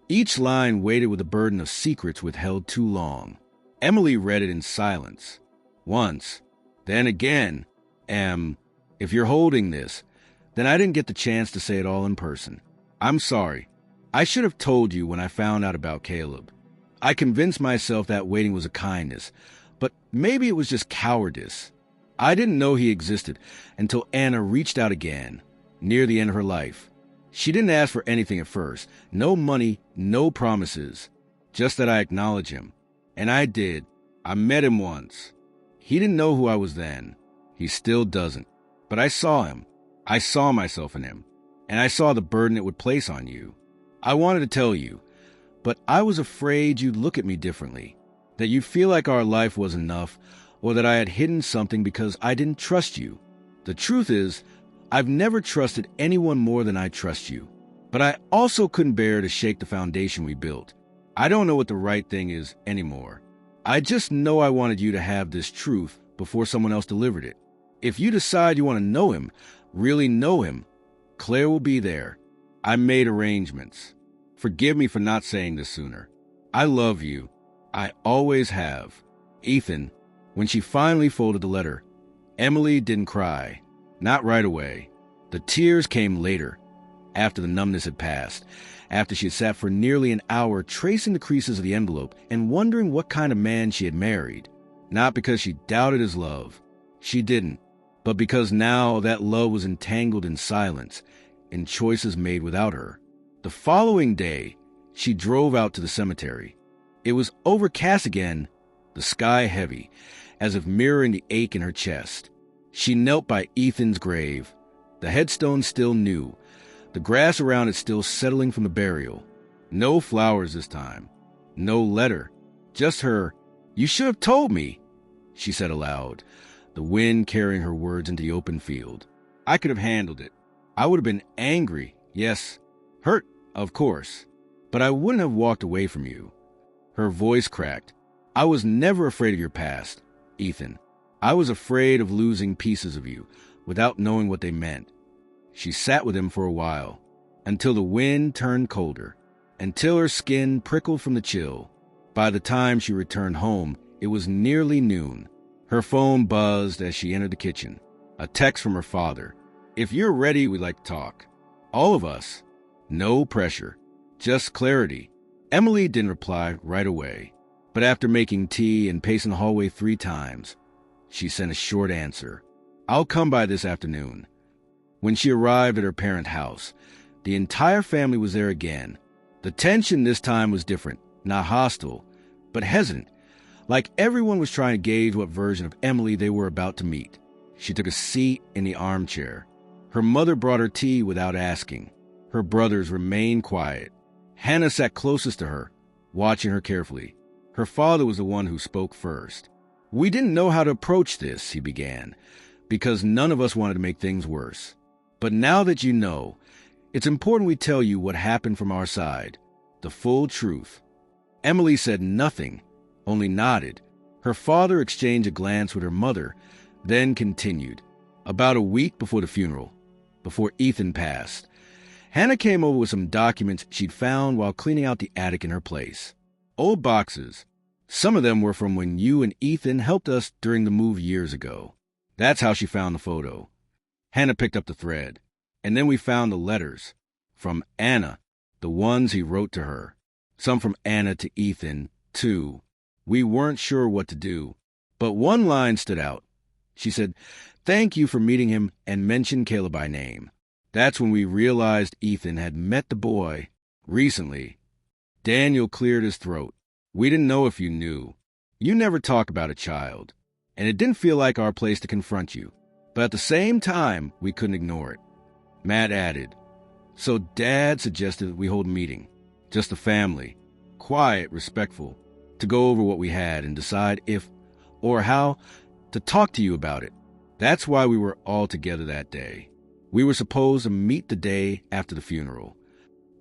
Each line weighted with the burden of secrets withheld too long. Emily read it in silence. Once, then again. If you're holding this, then I didn't get the chance to say it all in person. I'm sorry. I should have told you when I found out about Caleb. I convinced myself that waiting was a kindness, but maybe it was just cowardice. I didn't know he existed until Anna reached out again, near the end of her life. She didn't ask for anything at first. No money, no promises. Just that I acknowledge him. And I did. I met him once. He didn't know who I was then. He still doesn't. But I saw him. I saw myself in him. And I saw the burden it would place on you. I wanted to tell you, but I was afraid you'd look at me differently, that you'd feel like our life was enough, or that I had hidden something because I didn't trust you. The truth is, I've never trusted anyone more than I trust you. But I also couldn't bear to shake the foundation we built. I don't know what the right thing is anymore. I just know I wanted you to have this truth before someone else delivered it. If you decide you want to know him, really know him, Claire will be there. I made arrangements. Forgive me for not saying this sooner. I love you. I always have. Ethan. When she finally folded the letter, Emily didn't cry. Not right away. The tears came later, after the numbness had passed, after she had sat for nearly an hour tracing the creases of the envelope and wondering what kind of man she had married. Not because she doubted his love. She didn't. But because now that love was entangled in silence, in choices made without her. The following day, she drove out to the cemetery. It was overcast again, the sky heavy, as if mirroring the ache in her chest. She knelt by Ethan's grave, the headstone still new, the grass around it still settling from the burial. No flowers this time. No letter. Just her, "You should have told me," she said aloud, the wind carrying her words into the open field. I could have handled it. I would have been angry, yes, hurt, of course, but I wouldn't have walked away from you. Her voice cracked. I was never afraid of your past, Ethan. I was afraid of losing pieces of you without knowing what they meant. She sat with him for a while, until the wind turned colder, until her skin prickled from the chill. By the time she returned home, it was nearly noon. Her phone buzzed as she entered the kitchen. A text from her father. "If you're ready, we'd like to talk." All of us. No pressure. Just clarity. Emily didn't reply right away, but after making tea and pacing the hallway 3 times, she sent a short answer. "I'll come by this afternoon." When she arrived at her parent house, the entire family was there again. The tension this time was different, not hostile, but hesitant, like everyone was trying to gauge what version of Emily they were about to meet. She took a seat in the armchair. Her mother brought her tea without asking. Her brothers remained quiet. Hannah sat closest to her, watching her carefully. Her father was the one who spoke first. "We didn't know how to approach this," he began, "because none of us wanted to make things worse. But now that you know, it's important we tell you what happened from our side, the full truth." Emily said nothing, only nodded. Her father exchanged a glance with her mother, then continued. About a week before the funeral, before Ethan passed, Hannah came over with some documents she'd found while cleaning out the attic in her place. Old boxes. Some of them were from when you and Ethan helped us during the move years ago. That's how she found the photo. Hannah picked up the thread. And then we found the letters. From Anna, the ones he wrote to her. Some from Anna to Ethan, too. We weren't sure what to do. But one line stood out. She said, "Thank you for meeting him," and mentioned Caleb by name. That's when we realized Ethan had met the boy recently. Daniel cleared his throat. "We didn't know if you knew. You never talk about a child. And it didn't feel like our place to confront you. But at the same time, we couldn't ignore it." Matt added, "So Dad suggested that we hold a meeting. Just the family. Quiet, respectful. To go over what we had and decide if, or how, to talk to you about it. That's why we were all together that day. We were supposed to meet the day after the funeral.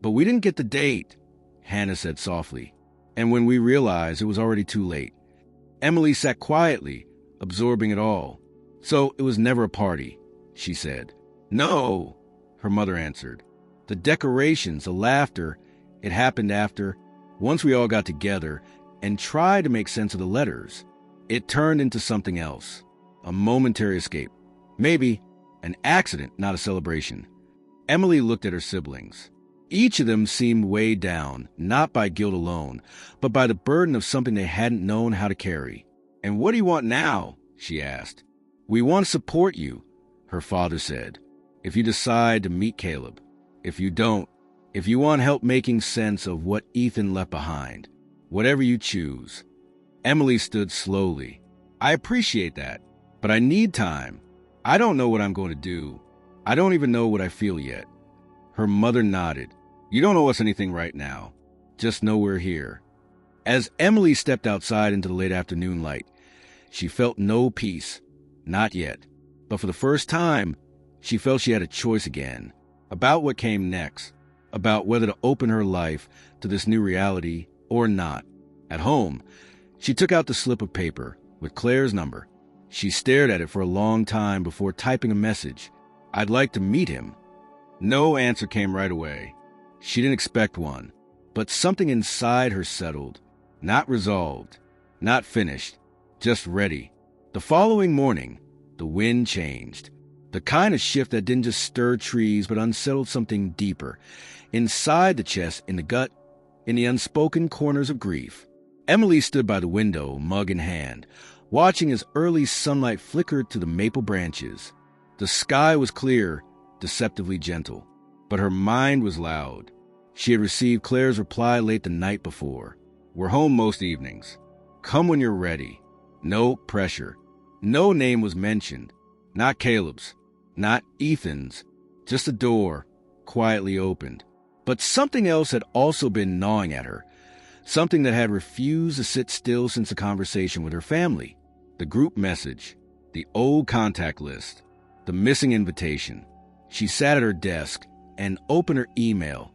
But we didn't get the date," Hannah said softly. And when we realized it was already too late. Emily sat quietly, absorbing it all. "So it was never a party," she said. "No," her mother answered. "The decorations, the laughter, it happened after, once we all got together and tried to make sense of the letters. It turned into something else, a momentary escape. Maybe an accident, not a celebration." Emily looked at her siblings. Each of them seemed weighed down, not by guilt alone, but by the burden of something they hadn't known how to carry. "And what do you want now?" she asked. "We want to support you," her father said. "If you decide to meet Caleb. If you don't, if you want help making sense of what Ethan left behind. Whatever you choose." Emily stood slowly. "I appreciate that, but I need time. I don't know what I'm going to do. I don't even know what I feel yet." Her mother nodded. "You don't owe us anything right now. Just know we're here." As Emily stepped outside into the late afternoon light, she felt no peace. Not yet. But for the first time, she felt she had a choice again. About what came next. About whether to open her life to this new reality or not. At home, she took out the slip of paper with Claire's number. She stared at it for a long time before typing a message. "I'd like to meet him." No answer came right away. She didn't expect one, but something inside her settled. Not resolved, not finished, just ready. The following morning, the wind changed. The kind of shift that didn't just stir trees but unsettled something deeper. Inside the chest, in the gut, in the unspoken corners of grief. Emily stood by the window, mug in hand, watching as early sunlight flickered to the maple branches. The sky was clear, deceptively gentle, but her mind was loud. She had received Claire's reply late the night before. "We're home most evenings. Come when you're ready." No pressure. No name was mentioned. Not Caleb's. Not Ethan's. Just a door, quietly opened. But something else had also been gnawing at her. Something that had refused to sit still since the conversation with her family. The group message. The old contact list. The missing invitation. She sat at her desk and opened her email.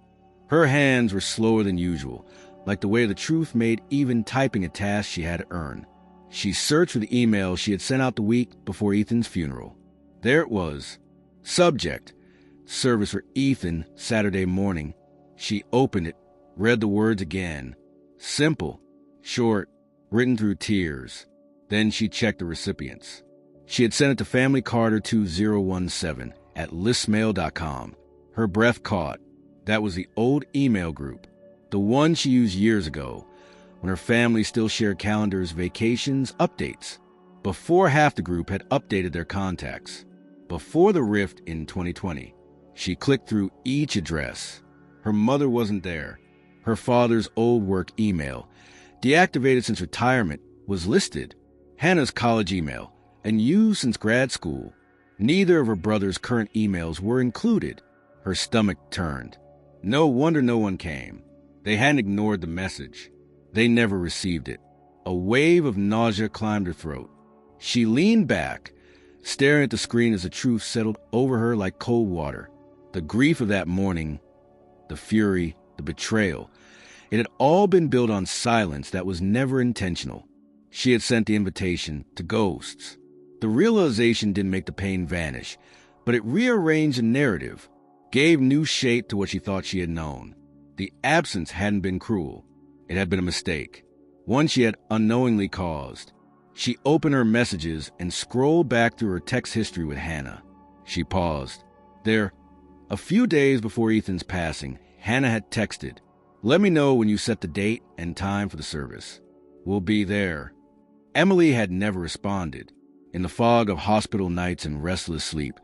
Her hands were slower than usual, like the way the truth made even typing a task she had to earn. She searched for the email she had sent out the week before Ethan's funeral. There it was. Subject: service for Ethan Saturday morning. She opened it, read the words again. Simple, short, written through tears. Then she checked the recipients. She had sent it to Family Carter 2017 at listmail.com. Her breath caught. That was the old email group, the one she used years ago, when her family still shared calendars, vacations, updates. Before half the group had updated their contacts. Before the rift in 2020. She clicked through each address. Her mother wasn't there. Her father's old work email, deactivated since retirement, was listed. Hannah's college email, and used since grad school. Neither of her brother's current emails were included. Her stomach turned. No wonder no one came. They hadn't ignored the message. They never received it. A wave of nausea climbed her throat. She leaned back, staring at the screen as the truth settled over her like cold water. The grief of that morning, the fury, the betrayal, it had all been built on silence that was never intentional. She had sent the invitation to ghosts. The realization didn't make the pain vanish, but it rearranged the narrative, gave new shape to what she thought she had known. The absence hadn't been cruel. It had been a mistake, one she had unknowingly caused. She opened her messages and scrolled back through her text history with Hannah. She paused. A few days before Ethan's passing, Hannah had texted, "Let me know when you set the date and time for the service. We'll be there." Emily had never responded. In the fog of hospital nights and restless sleep,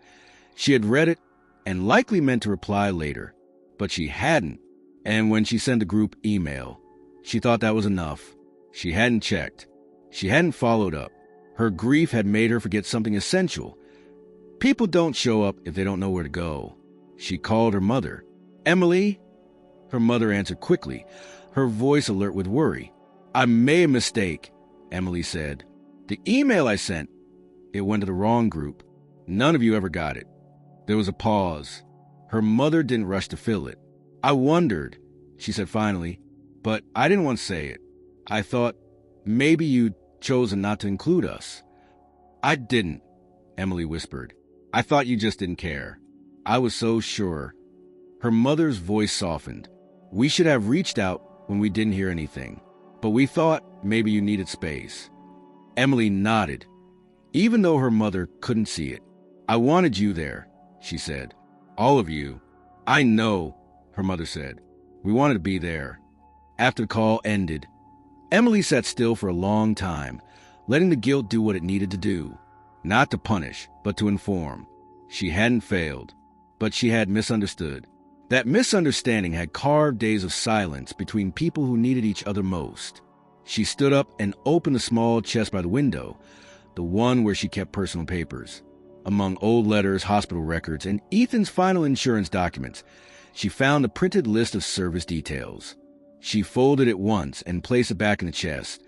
she had read it and likely meant to reply later, but she hadn't. And when she sent a group email, she thought that was enough. She hadn't checked. She hadn't followed up. Her grief had made her forget something essential. People don't show up if they don't know where to go. She called her mother. "Emily?" Her mother answered quickly, her voice alert with worry. "I made a mistake," Emily said. "The email I sent, it went to the wrong group. None of you ever got it." There was a pause. Her mother didn't rush to fill it. "I wondered," she said finally, "but I didn't want to say it. I thought maybe you'd chosen not to include us." "I didn't," Emily whispered. "I thought you just didn't care. I was so sure." Her mother's voice softened. "We should have reached out when we didn't hear anything, but we thought maybe you needed space." Emily nodded, even though her mother couldn't see it. "I wanted you there," she said. "All of you." "I know," her mother said. "We wanted to be there." After the call ended, Emily sat still for a long time, letting the guilt do what it needed to do. Not to punish, but to inform. She hadn't failed, but she had misunderstood. That misunderstanding had carved days of silence between people who needed each other most. She stood up and opened the small chest by the window, the one where she kept personal papers. Among old letters, hospital records, and Ethan's final insurance documents, she found a printed list of service details. She folded it once and placed it back in the chest,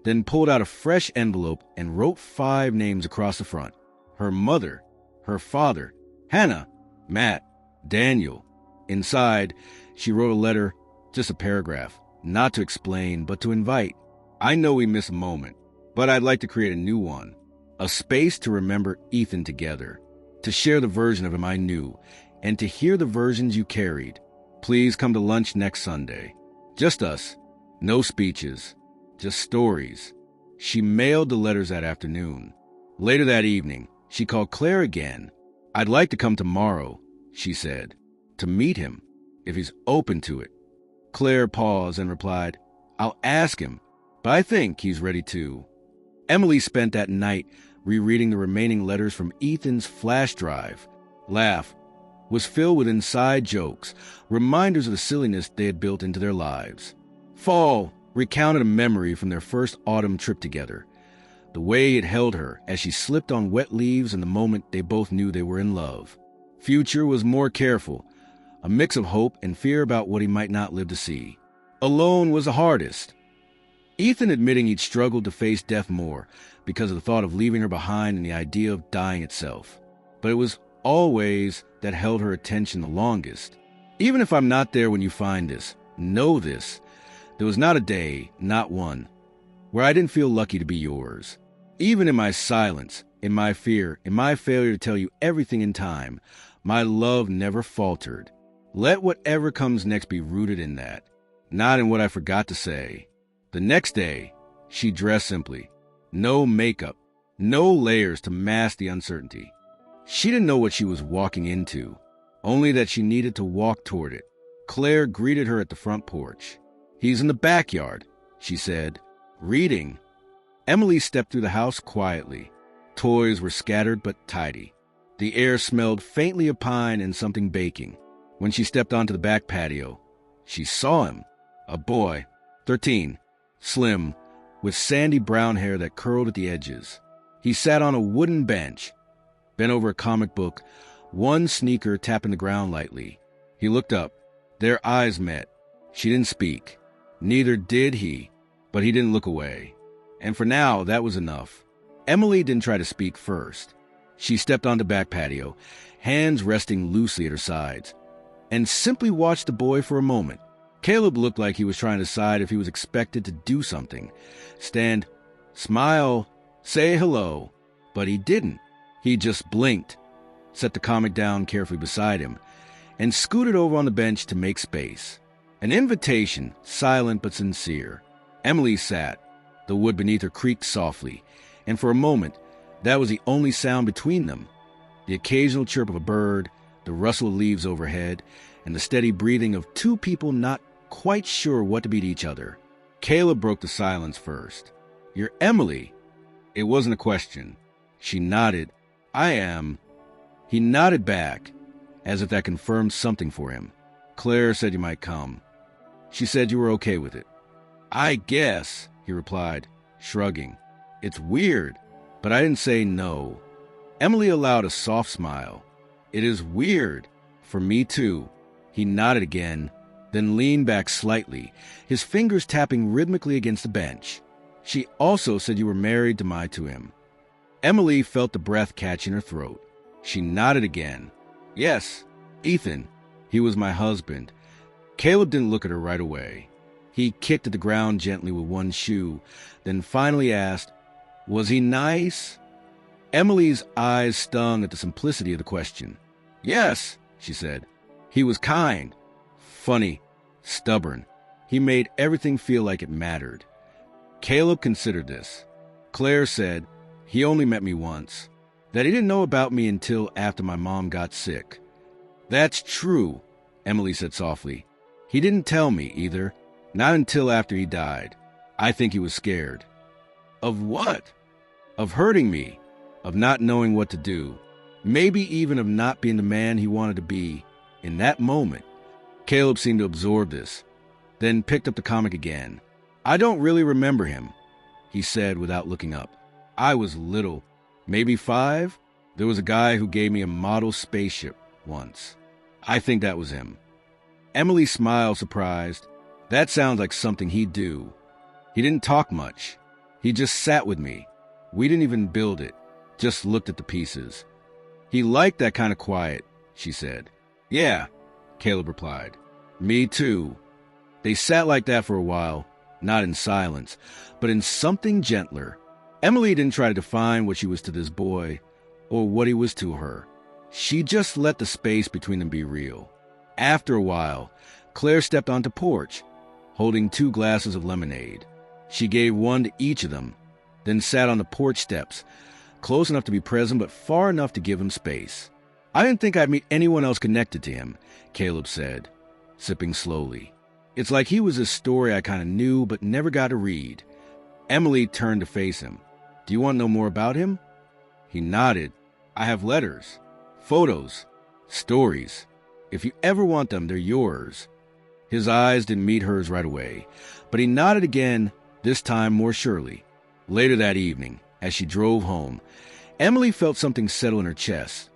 then pulled out a fresh envelope and wrote 5 names across the front. Her mother, her father, Hannah, Matt, Daniel. Inside, she wrote a letter, just a paragraph, not to explain, but to invite. "I know we missed a moment, but I'd like to create a new one. A space to remember Ethan together, to share the version of him I knew, and to hear the versions you carried. Please come to lunch next Sunday. Just us. No speeches. Just stories." She mailed the letters that afternoon. Later that evening, she called Claire again. "I'd like to come tomorrow," she said, "to meet him, if he's open to it." Claire paused and replied, "I'll ask him, but I think he's ready too." Emily spent that night rereading the remaining letters from Ethan's flash drive. Laugh was filled with inside jokes, reminders of the silliness they had built into their lives. Fall recounted a memory from their first autumn trip together, the way it held her as she slipped on wet leaves and the moment they both knew they were in love. Future was more careful, a mix of hope and fear about what he might not live to see. Alone was the hardest. Ethan admitting he'd struggled to face death more because of the thought of leaving her behind and the idea of dying itself. But it was always that held her attention the longest. "Even if I'm not there when you find this, know this. There was not a day, not one, where I didn't feel lucky to be yours. Even in my silence, in my fear, in my failure to tell you everything in time, my love never faltered. Let whatever comes next be rooted in that, not in what I forgot to say." The next day, she dressed simply. No makeup, no layers to mask the uncertainty. She didn't know what she was walking into, only that she needed to walk toward it. Claire greeted her at the front porch. "He's in the backyard," she said, "reading." Emily stepped through the house quietly. Toys were scattered but tidy. The air smelled faintly of pine and something baking. When she stepped onto the back patio, she saw him, a boy, 13, slim, with sandy brown hair that curled at the edges. He sat on a wooden bench, bent over a comic book, one sneaker tapping the ground lightly. He looked up, Their eyes met. She didn't speak. Neither did he, but he didn't look away. And for now, that was enough. Emily didn't try to speak first. She stepped on the back patio, hands resting loosely at her sides, and simply watched the boy for a moment. Caleb looked like he was trying to decide if he was expected to do something. Stand, smile, say hello. But he didn't. He just blinked, set the comic down carefully beside him, and scooted over on the bench to make space. An invitation, silent but sincere. Emily sat. The wood beneath her creaked softly, and for a moment, that was the only sound between them. The occasional chirp of a bird, the rustle of leaves overhead, and the steady breathing of two people not quite sure what to be to each other. Caleb broke the silence first. "You're Emily." It wasn't a question. She nodded. "I am." He nodded back, as if that confirmed something for him. "Claire said you might come. She said you were okay with it." "I guess," he replied, shrugging. "It's weird, but I didn't say no." Emily allowed a soft smile. "It is weird. For me, too." He nodded again, then leaned back slightly, his fingers tapping rhythmically against the bench. "She also said you were married to him." Emily felt the breath catch in her throat. She nodded again. "Yes, Ethan. He was my husband." Caleb didn't look at her right away. He kicked at the ground gently with one shoe, then finally asked, "Was he nice?" Emily's eyes stung at the simplicity of the question. "Yes," she said. "He was kind, funny, stubborn. He made everything feel like it mattered." Caleb considered this. "Claire said he only met me once, that he didn't know about me until after my mom got sick." "That's true," Emily said softly. "He didn't tell me either, not until after he died. I think he was scared." "Of what?" "Of hurting me, of not knowing what to do, maybe even of not being the man he wanted to be in that moment." Caleb seemed to absorb this, then picked up the comic again. "I don't really remember him," he said without looking up. "I was little, maybe 5. There was a guy who gave me a model spaceship once. I think that was him." Emily smiled, surprised. "That sounds like something he'd do." "He didn't talk much. He just sat with me. We didn't even build it, just looked at the pieces. He liked that kind of quiet," she said. "Yeah," Caleb replied. "Me too." They sat like that for a while, not in silence, but in something gentler. Emily didn't try to define what she was to this boy, or what he was to her. She just let the space between them be real. After a while, Claire stepped onto the porch, holding 2 glasses of lemonade. She gave one to each of them, then sat on the porch steps, close enough to be present but far enough to give him space. "I didn't think I'd meet anyone else connected to him," Caleb said, sipping slowly. "It's like he was a story I kind of knew but never got to read." Emily turned to face him. "Do you want to know more about him?" He nodded. "I have letters, photos, stories. If you ever want them, they're yours." His eyes didn't meet hers right away, but he nodded again, this time more surely. Later that evening, as she drove home, Emily felt something settle in her chest.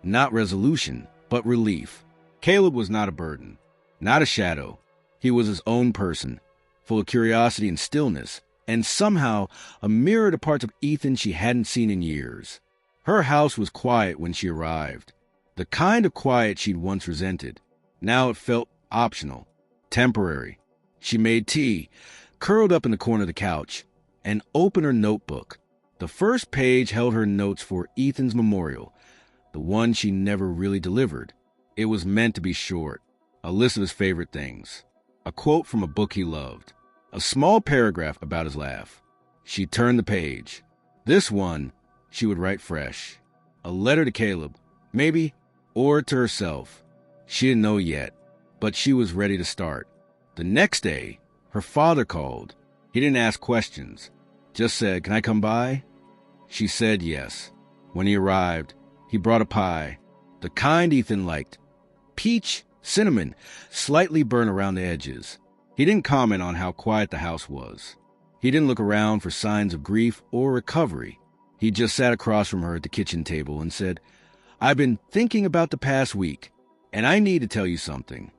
Not resolution, but relief. Caleb was not a burden, not a shadow. He was his own person, full of curiosity and stillness, and somehow a mirror to parts of Ethan she hadn't seen in years. Her house was quiet when she arrived, the kind of quiet she'd once resented. Now it felt optional, temporary. She made tea, curled up in the corner of the couch, and opened her notebook. The first page held her notes for Ethan's memorial, the one she never really delivered. It was meant to be short, a list of his favorite things, a quote from a book he loved, a small paragraph about his laugh. She turned the page. This one she would write fresh. A letter to Caleb, maybe, or to herself. She didn't know yet, but she was ready to start. The next day, her father called. He didn't ask questions, just said, "Can I come by?" She said yes. When he arrived, he brought a pie, the kind Ethan liked. Peach, cinnamon, slightly burnt around the edges. He didn't comment on how quiet the house was. He didn't look around for signs of grief or recovery. He just sat across from her at the kitchen table and said, "I've been thinking about the past week, and I need to tell you something."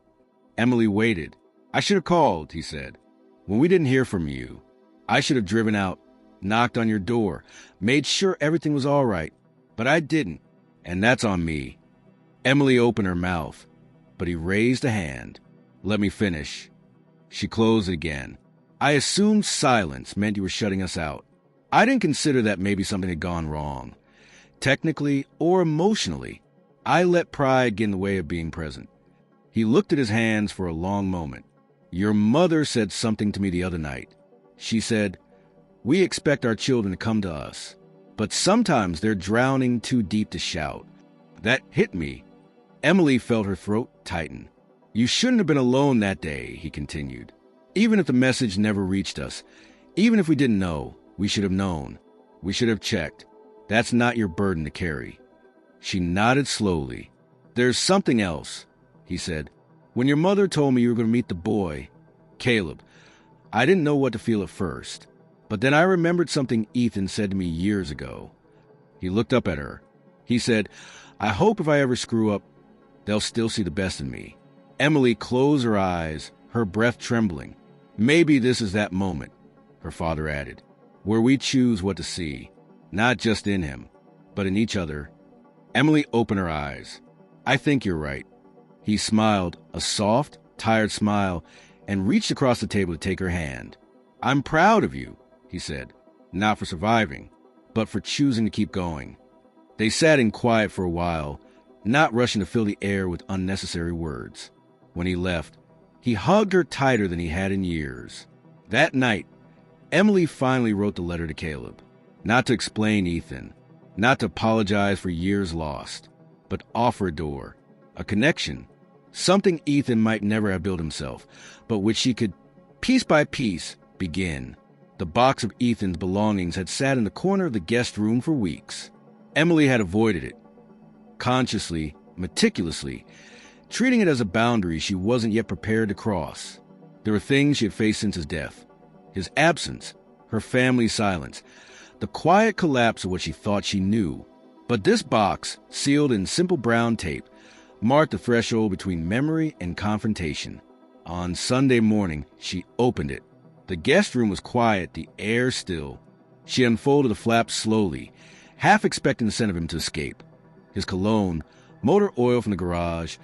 Emily waited. "I should have called," he said. "When we didn't hear from you, I should have driven out, knocked on your door, made sure everything was all right. But I didn't, and that's on me." Emily opened her mouth, but he raised a hand. "Let me finish." She closed it again. "I assumed silence meant you were shutting us out. I didn't consider that maybe something had gone wrong. Technically or emotionally, I let pride get in the way of being present." He looked at his hands for a long moment. "Your mother said something to me the other night. She said, 'We expect our children to come to us, but sometimes they're drowning too deep to shout.' That hit me." Emily felt her throat tighten. "You shouldn't have been alone that day," he continued. "Even if the message never reached us, even if we didn't know, we should have known. We should have checked. That's not your burden to carry." She nodded slowly. "There's something else," he said. "When your mother told me you were going to meet the boy, Caleb, I didn't know what to feel at first. But then I remembered something Ethan said to me years ago." He looked up at her. He said, "I hope if I ever screw up, they'll still see the best in me." Emily closed her eyes, her breath trembling. "Maybe this is that moment," her father added, "where we choose what to see, not just in him, but in each other." Emily opened her eyes. "I think you're right." He smiled, a soft, tired smile, and reached across the table to take her hand. "I'm proud of you," he said, "not for surviving, but for choosing to keep going." They sat in quiet for a while, not rushing to fill the air with unnecessary words. When he left, he hugged her tighter than he had in years. That night, Emily finally wrote the letter to Caleb, not to explain Ethan, not to apologize for years lost, but offer a door, a connection, something Ethan might never have built himself, but which she could, piece by piece, begin. The box of Ethan's belongings had sat in the corner of the guest room for weeks. Emily had avoided it, consciously, meticulously, treating it as a boundary she wasn't yet prepared to cross. There were things she had faced since his death, his absence, her family's silence, the quiet collapse of what she thought she knew. But this box, sealed in simple brown tape, marked the threshold between memory and confrontation. On Sunday morning, she opened it. The guest room was quiet, the air still. She unfolded the flaps slowly, half expecting the scent of him to escape. His cologne, motor oil from the garage,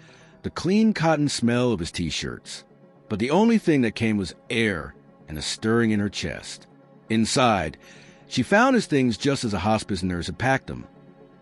the clean cotton smell of his T-shirts. But the only thing that came was air and a stirring in her chest. Inside, she found his things just as a hospice nurse had packed them.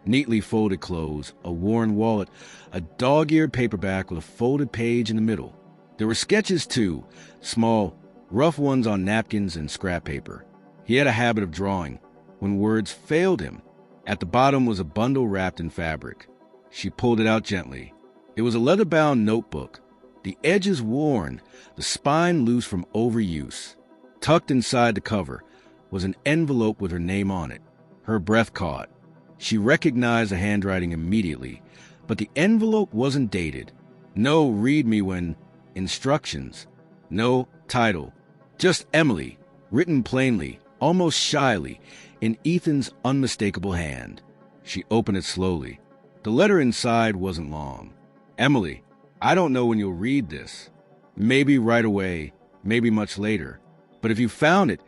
Neatly folded clothes, a worn wallet, a dog-eared paperback with a folded page in the middle. There were sketches, too, small, rough ones on napkins and scrap paper. He had a habit of drawing, when words failed him. At the bottom was a bundle wrapped in fabric. She pulled it out gently. It was a leather-bound notebook, the edges worn, the spine loose from overuse. Tucked inside the cover was an envelope with her name on it. Her breath caught. She recognized the handwriting immediately, but the envelope wasn't dated. No "read me when" instructions. No title. Just Emily, written plainly, almost shyly, in Ethan's unmistakable hand. She opened it slowly. The letter inside wasn't long. "Emily, I don't know when you'll read this. Maybe right away, maybe much later. But if you found it,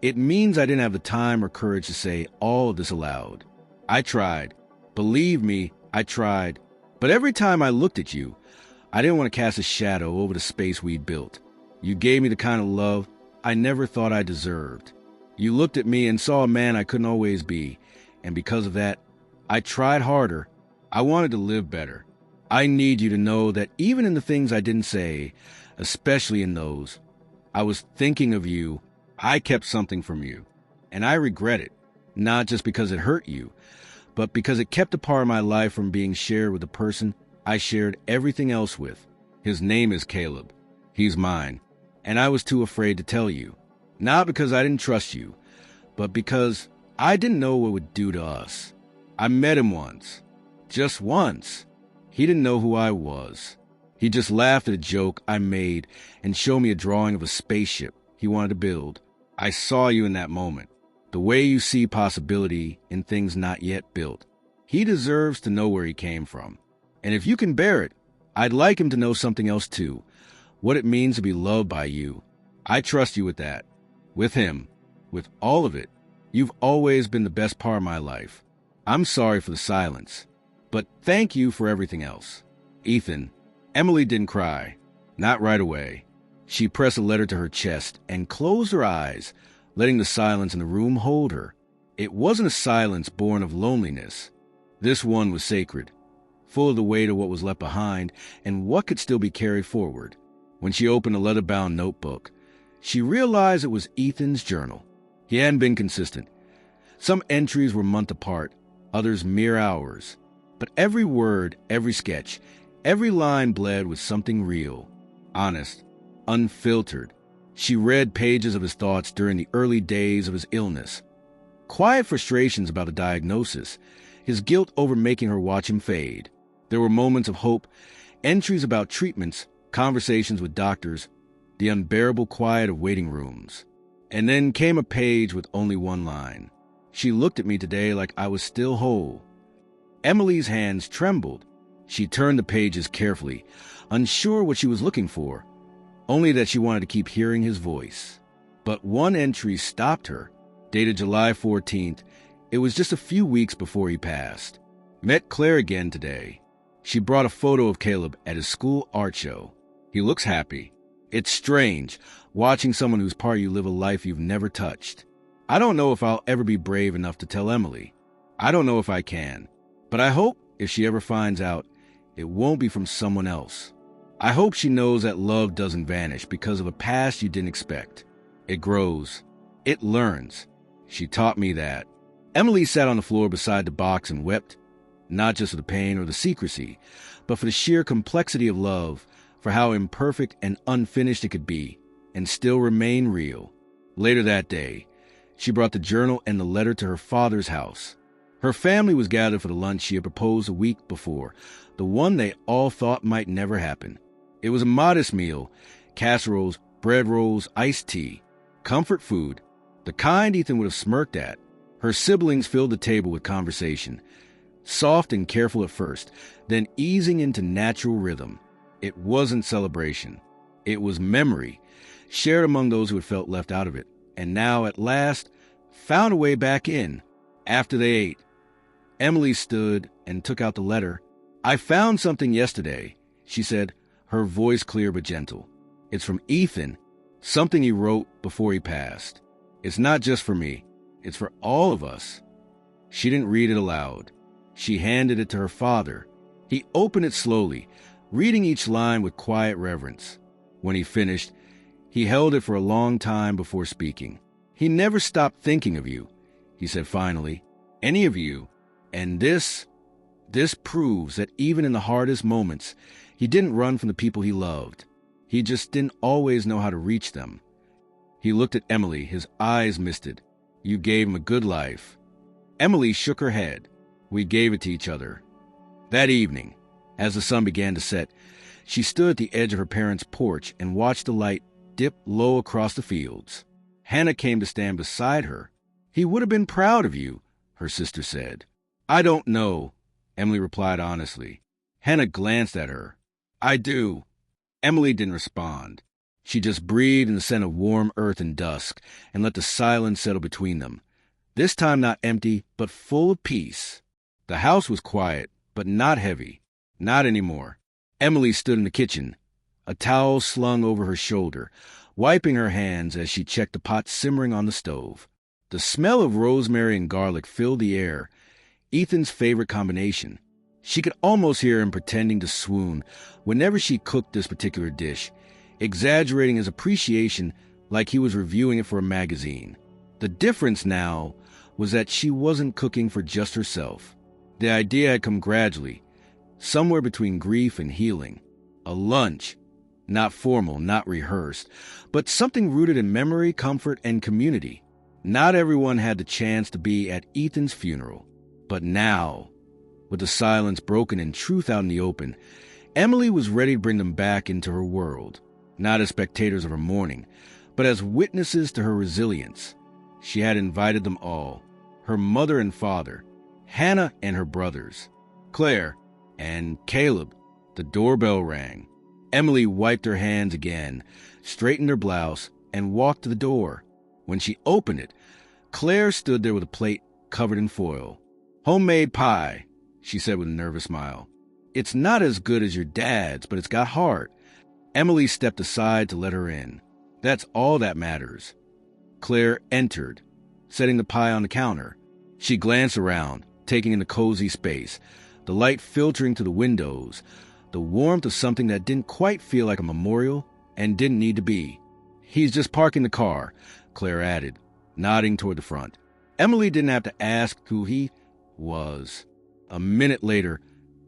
it means I didn't have the time or courage to say all of this aloud. I tried. Believe me, I tried. But every time I looked at you, I didn't want to cast a shadow over the space we'd built. You gave me the kind of love I never thought I deserved. You looked at me and saw a man I couldn't always be, and because of that, I tried harder. I wanted to live better. I need you to know that even in the things I didn't say, especially in those, I was thinking of you. I kept something from you, and I regret it, not just because it hurt you, but because it kept a part of my life from being shared with the person I shared everything else with. His name is Caleb. He's mine, and I was too afraid to tell you. Not because I didn't trust you, but because I didn't know what it would do to us. I met him once. Just once. He didn't know who I was. He just laughed at a joke I made and showed me a drawing of a spaceship he wanted to build. I saw you in that moment, the way you see possibility in things not yet built. He deserves to know where he came from. And if you can bear it, I'd like him to know something else too. what it means to be loved by you. I trust you with that. With him. With all of it. You've always been the best part of my life. I'm sorry for the silence, but thank you for everything else. Ethan. Emily didn't cry. Not right away. She pressed a letter to her chest and closed her eyes, letting the silence in the room hold her. It wasn't a silence born of loneliness. This one was sacred, full of the weight of what was left behind and what could still be carried forward. When she opened a leather-bound notebook, she realized it was Ethan's journal. He hadn't been consistent. Some entries were month apart, others mere hours. But every word, every sketch, every line bled with something real, honest, unfiltered. She read pages of his thoughts during the early days of his illness. Quiet frustrations about the diagnosis, his guilt over making her watch him fade. There were moments of hope, entries about treatments, conversations with doctors, the unbearable quiet of waiting rooms. And then came a page with only one line. She looked at me today like I was still whole. Emily's hands trembled. She turned the pages carefully, unsure what she was looking for, only that she wanted to keep hearing his voice. But one entry stopped her, dated July 14th. It was just a few weeks before he passed. Met Claire again today. She brought a photo of Caleb at his school art show. He looks happy. It's strange, watching someone whose part you live a life you've never touched. I don't know if I'll ever be brave enough to tell Emily. I don't know if I can. But I hope, if she ever finds out, it won't be from someone else. I hope she knows that love doesn't vanish because of a past you didn't expect. It grows. It learns. She taught me that. Emily sat on the floor beside the box and wept, not just for the pain or the secrecy, but for the sheer complexity of love, for how imperfect and unfinished it could be, and still remain real. Later that day, she brought the journal and the letter to her father's house. Her family was gathered for the lunch she had proposed a week before, the one they all thought might never happen. It was a modest meal, casseroles, bread rolls, iced tea, comfort food, the kind Ethan would have smirked at. Her siblings filled the table with conversation, soft and careful at first, then easing into natural rhythm. It wasn't celebration. It was memory, shared among those who had felt left out of it, and now, at last, found a way back in. After they ate, Emily stood and took out the letter. I found something yesterday, she said, her voice clear but gentle. It's from Ethan, something he wrote before he passed. It's not just for me. It's for all of us. She didn't read it aloud. She handed it to her father. He opened it slowly, reading each line with quiet reverence. When he finished, he held it for a long time before speaking. He never stopped thinking of you, he said finally. Any of you. And this proves that even in the hardest moments, he didn't run from the people he loved. He just didn't always know how to reach them. He looked at Emily, his eyes misted. You gave him a good life. Emily shook her head. We gave it to each other. That evening, as the sun began to set, she stood at the edge of her parents' porch and watched the light dip low across the fields. Hannah came to stand beside her. He would have been proud of you, her sister said. I don't know, Emily replied honestly. Hannah glanced at her. I do. Emily didn't respond. She just breathed in the scent of warm earth and dusk and let the silence settle between them. This time not empty, but full of peace. The house was quiet, but not heavy. Not anymore. Emily stood in the kitchen, a towel slung over her shoulder, wiping her hands as she checked the pot simmering on the stove. The smell of rosemary and garlic filled the air, Ethan's favorite combination. She could almost hear him pretending to swoon whenever she cooked this particular dish, exaggerating his appreciation like he was reviewing it for a magazine. The difference now was that she wasn't cooking for just herself. The idea had come gradually, somewhere between grief and healing. A lunch, not formal, not rehearsed, but something rooted in memory, comfort, and community. Not everyone had the chance to be at Ethan's funeral. But now, with the silence broken and truth out in the open, Emily was ready to bring them back into her world, not as spectators of her mourning, but as witnesses to her resilience. She had invited them all, her mother and father, Hannah and her brothers, Claire, and Caleb. The doorbell rang. Emily wiped her hands again, straightened her blouse, and walked to the door. When she opened it, Claire stood there with a plate covered in foil. "Homemade pie," she said with a nervous smile. "It's not as good as your dad's, but it's got heart." Emily stepped aside to let her in. "That's all that matters." Claire entered, setting the pie on the counter. She glanced around, taking in the cozy space, the light filtering through the windows, the warmth of something that didn't quite feel like a memorial and didn't need to be. "He's just parking the car," Claire added, nodding toward the front. Emily didn't have to ask who he was. A minute later,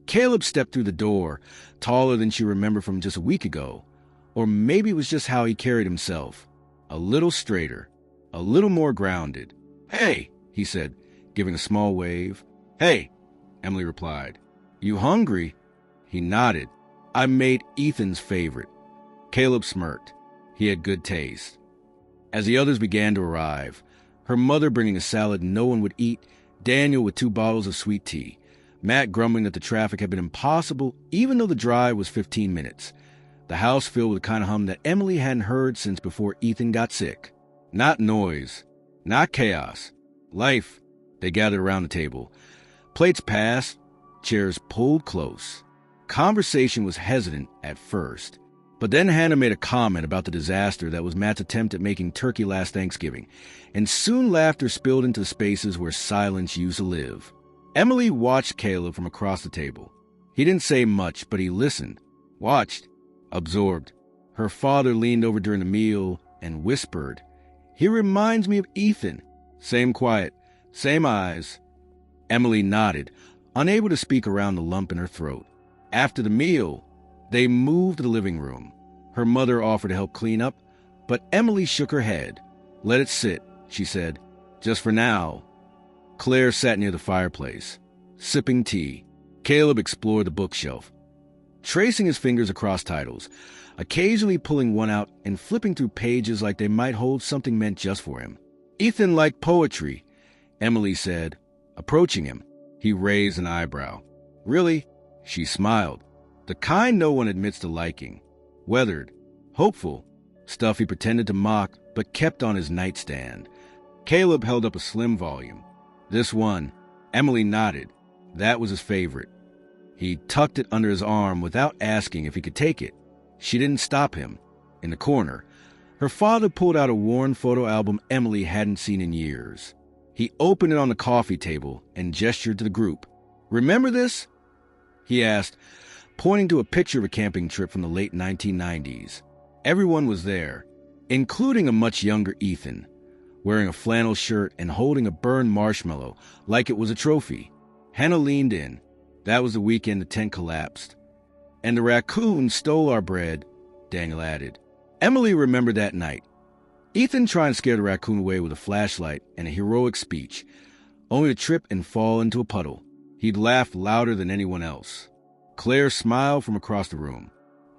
Caleb stepped through the door, taller than she remembered from just a week ago. Or maybe it was just how he carried himself. A little straighter, a little more grounded. "Hey," he said, giving a small wave. "Hey," Emily replied. "You hungry?" He nodded. "I made Ethan's favorite." Caleb smirked. He had good taste. As the others began to arrive, her mother bringing a salad no one would eat, Daniel with 2 bottles of sweet tea, Matt grumbling that the traffic had been impossible even though the drive was 15 minutes. The house filled with the kind of hum that Emily hadn't heard since before Ethan got sick. Not noise, not chaos. Life. They gathered around the table. Plates passed, chairs pulled close. Conversation was hesitant at first, but then Hannah made a comment about the disaster that was Matt's attempt at making turkey last Thanksgiving, and soon laughter spilled into the spaces where silence used to live. Emily watched Caleb from across the table. He didn't say much, but he listened, watched, absorbed. Her father leaned over during the meal and whispered, "He reminds me of Ethan." Same quiet, same eyes. Emily nodded, unable to speak around the lump in her throat. After the meal, they moved to the living room. Her mother offered to help clean up, but Emily shook her head. "Let it sit," she said. "Just for now." Claire sat near the fireplace, sipping tea. Caleb explored the bookshelf, tracing his fingers across titles, occasionally pulling one out and flipping through pages like they might hold something meant just for him. "Ethan liked poetry," Emily said, approaching him. He raised an eyebrow. "Really?" She smiled. The kind no one admits to liking. Weathered, hopeful, stuff he pretended to mock but kept on his nightstand. Caleb held up a slim volume. "This one." Emily nodded. That was his favorite. He tucked it under his arm without asking if he could take it. She didn't stop him. In the corner, her father pulled out a worn photo album Emily hadn't seen in years. He opened it on the coffee table and gestured to the group. "Remember this?" he asked, pointing to a picture of a camping trip from the late 1990s. Everyone was there, including a much younger Ethan, wearing a flannel shirt and holding a burned marshmallow like it was a trophy. Hannah leaned in. "That was the weekend the tent collapsed. And the raccoon stole our bread," Daniel added. Emily remembered that night. Ethan trying to scare the raccoon away with a flashlight and a heroic speech, only to trip and fall into a puddle. He'd laughed louder than anyone else. Claire smiled from across the room.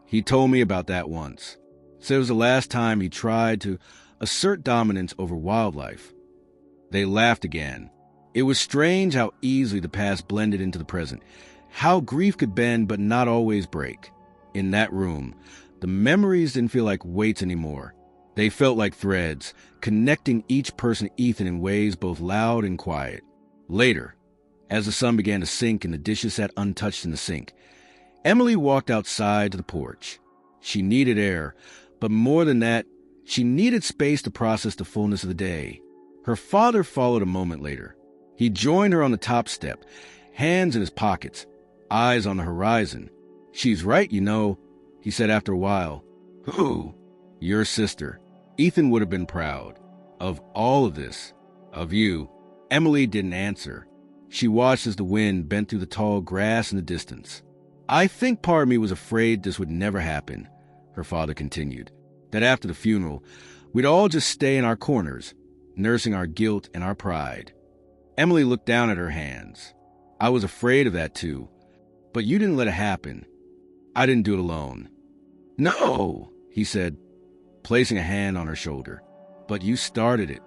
"He told me about that once. Said it was the last time he tried to assert dominance over wildlife." They laughed again. It was strange how easily the past blended into the present, how grief could bend but not always break. In that room, the memories didn't feel like weights anymore. They felt like threads, connecting each person to Ethan in ways both loud and quiet. Later, as the sun began to sink and the dishes sat untouched in the sink, Emily walked outside to the porch. She needed air, but more than that, she needed space to process the fullness of the day. Her father followed a moment later. He joined her on the top step, hands in his pockets, eyes on the horizon. "She's right, you know," he said after a while. "Who?" "Your sister." Ethan would have been proud. "Of all of this. Of you." Emily didn't answer. She watched as the wind bent through the tall grass in the distance. "I think part of me was afraid this would never happen," her father continued. "That after the funeral, we'd all just stay in our corners, nursing our guilt and our pride." Emily looked down at her hands. "I was afraid of that too. But you didn't let it happen. I didn't do it alone." "No," he said, placing a hand on her shoulder. "But you started it."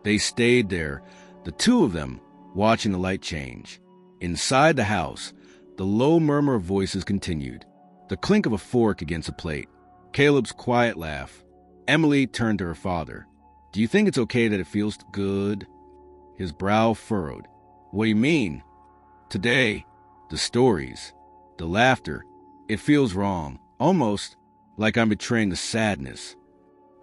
They stayed there, the two of them, watching the light change. Inside the house, the low murmur of voices continued. The clink of a fork against a plate. Caleb's quiet laugh. Emily turned to her father. Do you think it's okay that it feels good? His brow furrowed. What do you mean? Today, the stories, the laughter, it feels wrong, almost like I'm betraying the sadness.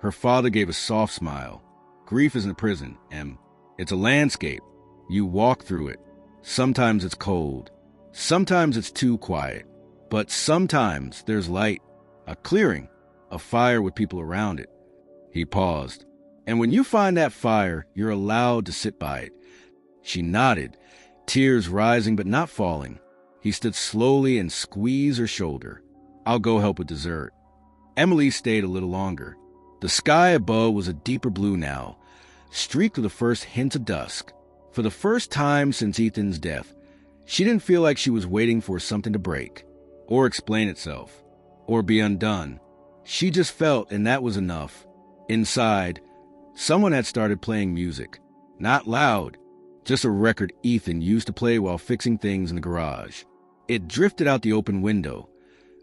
Her father gave a soft smile. Grief isn't a prison, Em. It's a landscape. You walk through it. Sometimes it's cold. Sometimes it's too quiet. But sometimes there's light, a clearing, a fire with people around it. He paused. And when you find that fire, you're allowed to sit by it. She nodded, tears rising but not falling. He stood slowly and squeezed her shoulder. I'll go help with dessert. Emily stayed a little longer. The sky above was a deeper blue now, streaked with the first hints of dusk. For the first time since Ethan's death, she didn't feel like she was waiting for something to break, or explain itself, or be undone. She just felt, and that was enough. Inside, someone had started playing music. Not loud, just a record Ethan used to play while fixing things in the garage. It drifted out the open window,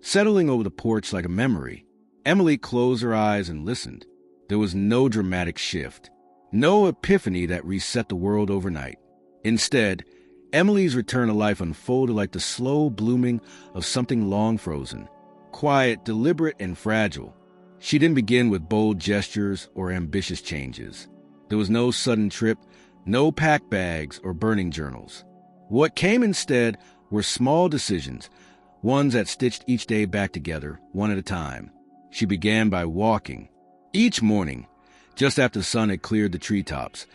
settling over the porch like a memory. Emily closed her eyes and listened. There was no dramatic shift, no epiphany that reset the world overnight. Instead, Emily's return to life unfolded like the slow blooming of something long frozen, quiet, deliberate, and fragile. She didn't begin with bold gestures or ambitious changes. There was no sudden trip, no packed bags or burning journals. What came instead were small decisions, ones that stitched each day back together, one at a time. She began by walking. Each morning, just after the sun had cleared the treetops,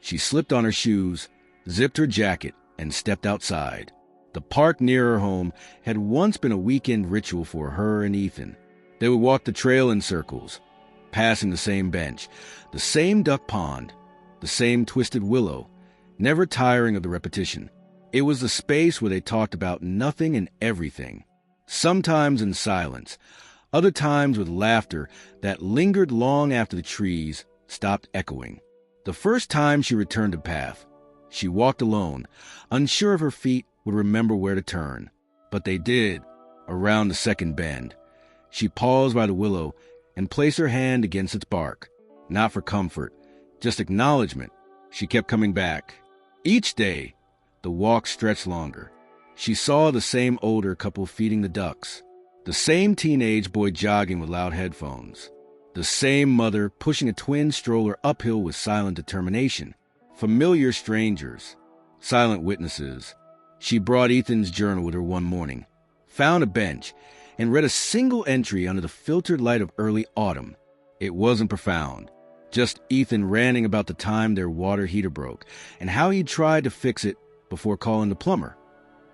she slipped on her shoes, zipped her jacket, and stepped outside. The park near her home had once been a weekend ritual for her and Ethan. They would walk the trail in circles, passing the same bench, the same duck pond, the same twisted willow, never tiring of the repetition. It was the space where they talked about nothing and everything, sometimes in silence, other times with laughter that lingered long after the trees stopped echoing. The first time she returned to path, she walked alone, unsure if her feet would remember where to turn. But they did, around the second bend. She paused by the willow and placed her hand against its bark, not for comfort, just acknowledgement. She kept coming back. Each day, the walk stretched longer. She saw the same older couple feeding the ducks, the same teenage boy jogging with loud headphones, the same mother pushing a twin stroller uphill with silent determination. Familiar strangers, silent witnesses. She brought Ethan's journal with her one morning, found a bench, and read a single entry under the filtered light of early autumn. It wasn't profound, just Ethan ranting about the time their water heater broke and how he tried to fix it before calling the plumber,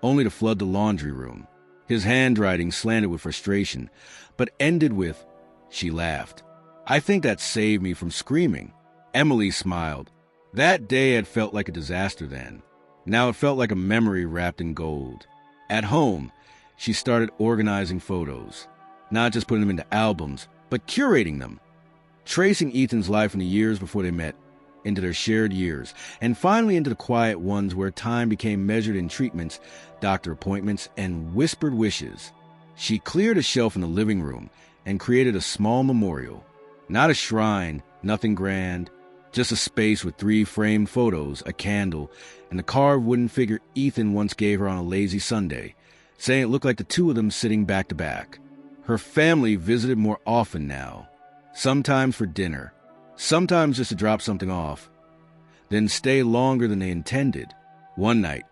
only to flood the laundry room. His handwriting slanted with frustration, but ended with, she laughed. I think that saved me from screaming. Emily smiled. That day had felt like a disaster then. Now it felt like a memory wrapped in gold. At home, she started organizing photos, not just putting them into albums, but curating them, tracing Ethan's life in the years before they met, into their shared years, and finally into the quiet ones where time became measured in treatments, doctor appointments, and whispered wishes. She cleared a shelf in the living room and created a small memorial. Not a shrine, nothing grand, just a space with 3 framed photos, a candle, and the carved wooden figure Ethan once gave her on a lazy Sunday, saying it looked like the two of them sitting back to back. Her family visited more often now, sometimes for dinner, sometimes just to drop something off, then stay longer than they intended. One night,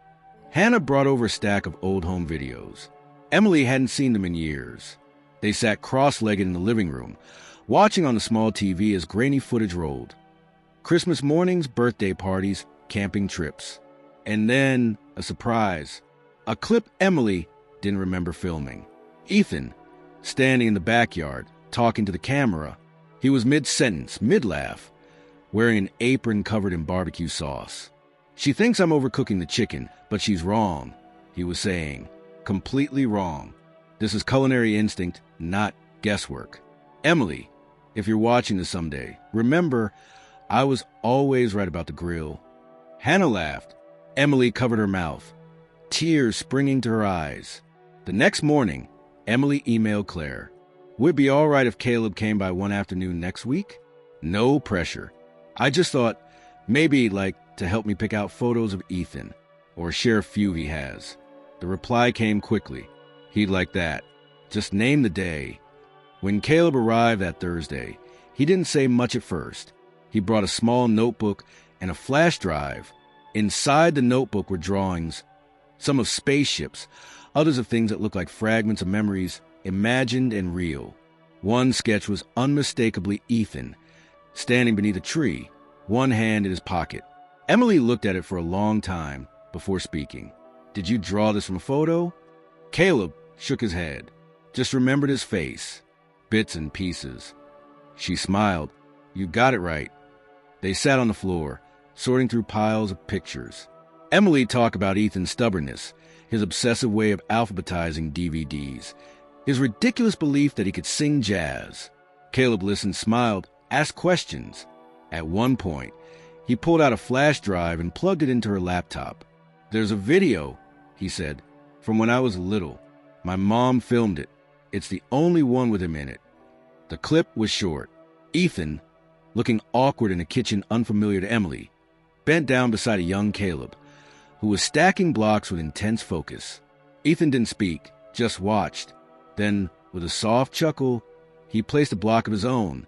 Hannah brought over a stack of old home videos. Emily hadn't seen them in years. They sat cross-legged in the living room, watching on the small TV as grainy footage rolled. Christmas mornings, birthday parties, camping trips. And then, a surprise. A clip Emily didn't remember filming. Ethan, standing in the backyard, talking to the camera. He was mid-sentence, mid-laugh, wearing an apron covered in barbecue sauce. She thinks I'm overcooking the chicken, but she's wrong, he was saying. Completely wrong. This is culinary instinct, not guesswork. Emily, if you're watching this someday, remember, I was always right about the grill. Hannah laughed. Emily covered her mouth, tears springing to her eyes. The next morning, Emily emailed Claire. Would it be all right if Caleb came by one afternoon next week? No pressure. I just thought maybe he'd like to help me pick out photos of Ethan, or share a few he has. The reply came quickly. He'd like that. Just name the day. When Caleb arrived that Thursday, he didn't say much at first. He brought a small notebook and a flash drive. Inside the notebook were drawings, some of spaceships, others of things that looked like fragments of memories, imagined and real. One sketch was unmistakably Ethan, standing beneath a tree, one hand in his pocket. Emily looked at it for a long time before speaking. Did you draw this from a photo? Caleb shook his head, just remembered his face, bits and pieces. She smiled. You got it right. They sat on the floor, sorting through piles of pictures. Emily talked about Ethan's stubbornness, his obsessive way of alphabetizing DVDs, his ridiculous belief that he could sing jazz. Caleb listened, smiled, asked questions. At one point, he pulled out a flash drive and plugged it into her laptop. There's a video, he said, from when I was little. My mom filmed it. It's the only one with him in it. The clip was short. Ethan, looking awkward in a kitchen unfamiliar to Emily, bent down beside a young Caleb, who was stacking blocks with intense focus. Ethan didn't speak, just watched. Then, with a soft chuckle, he placed a block of his own.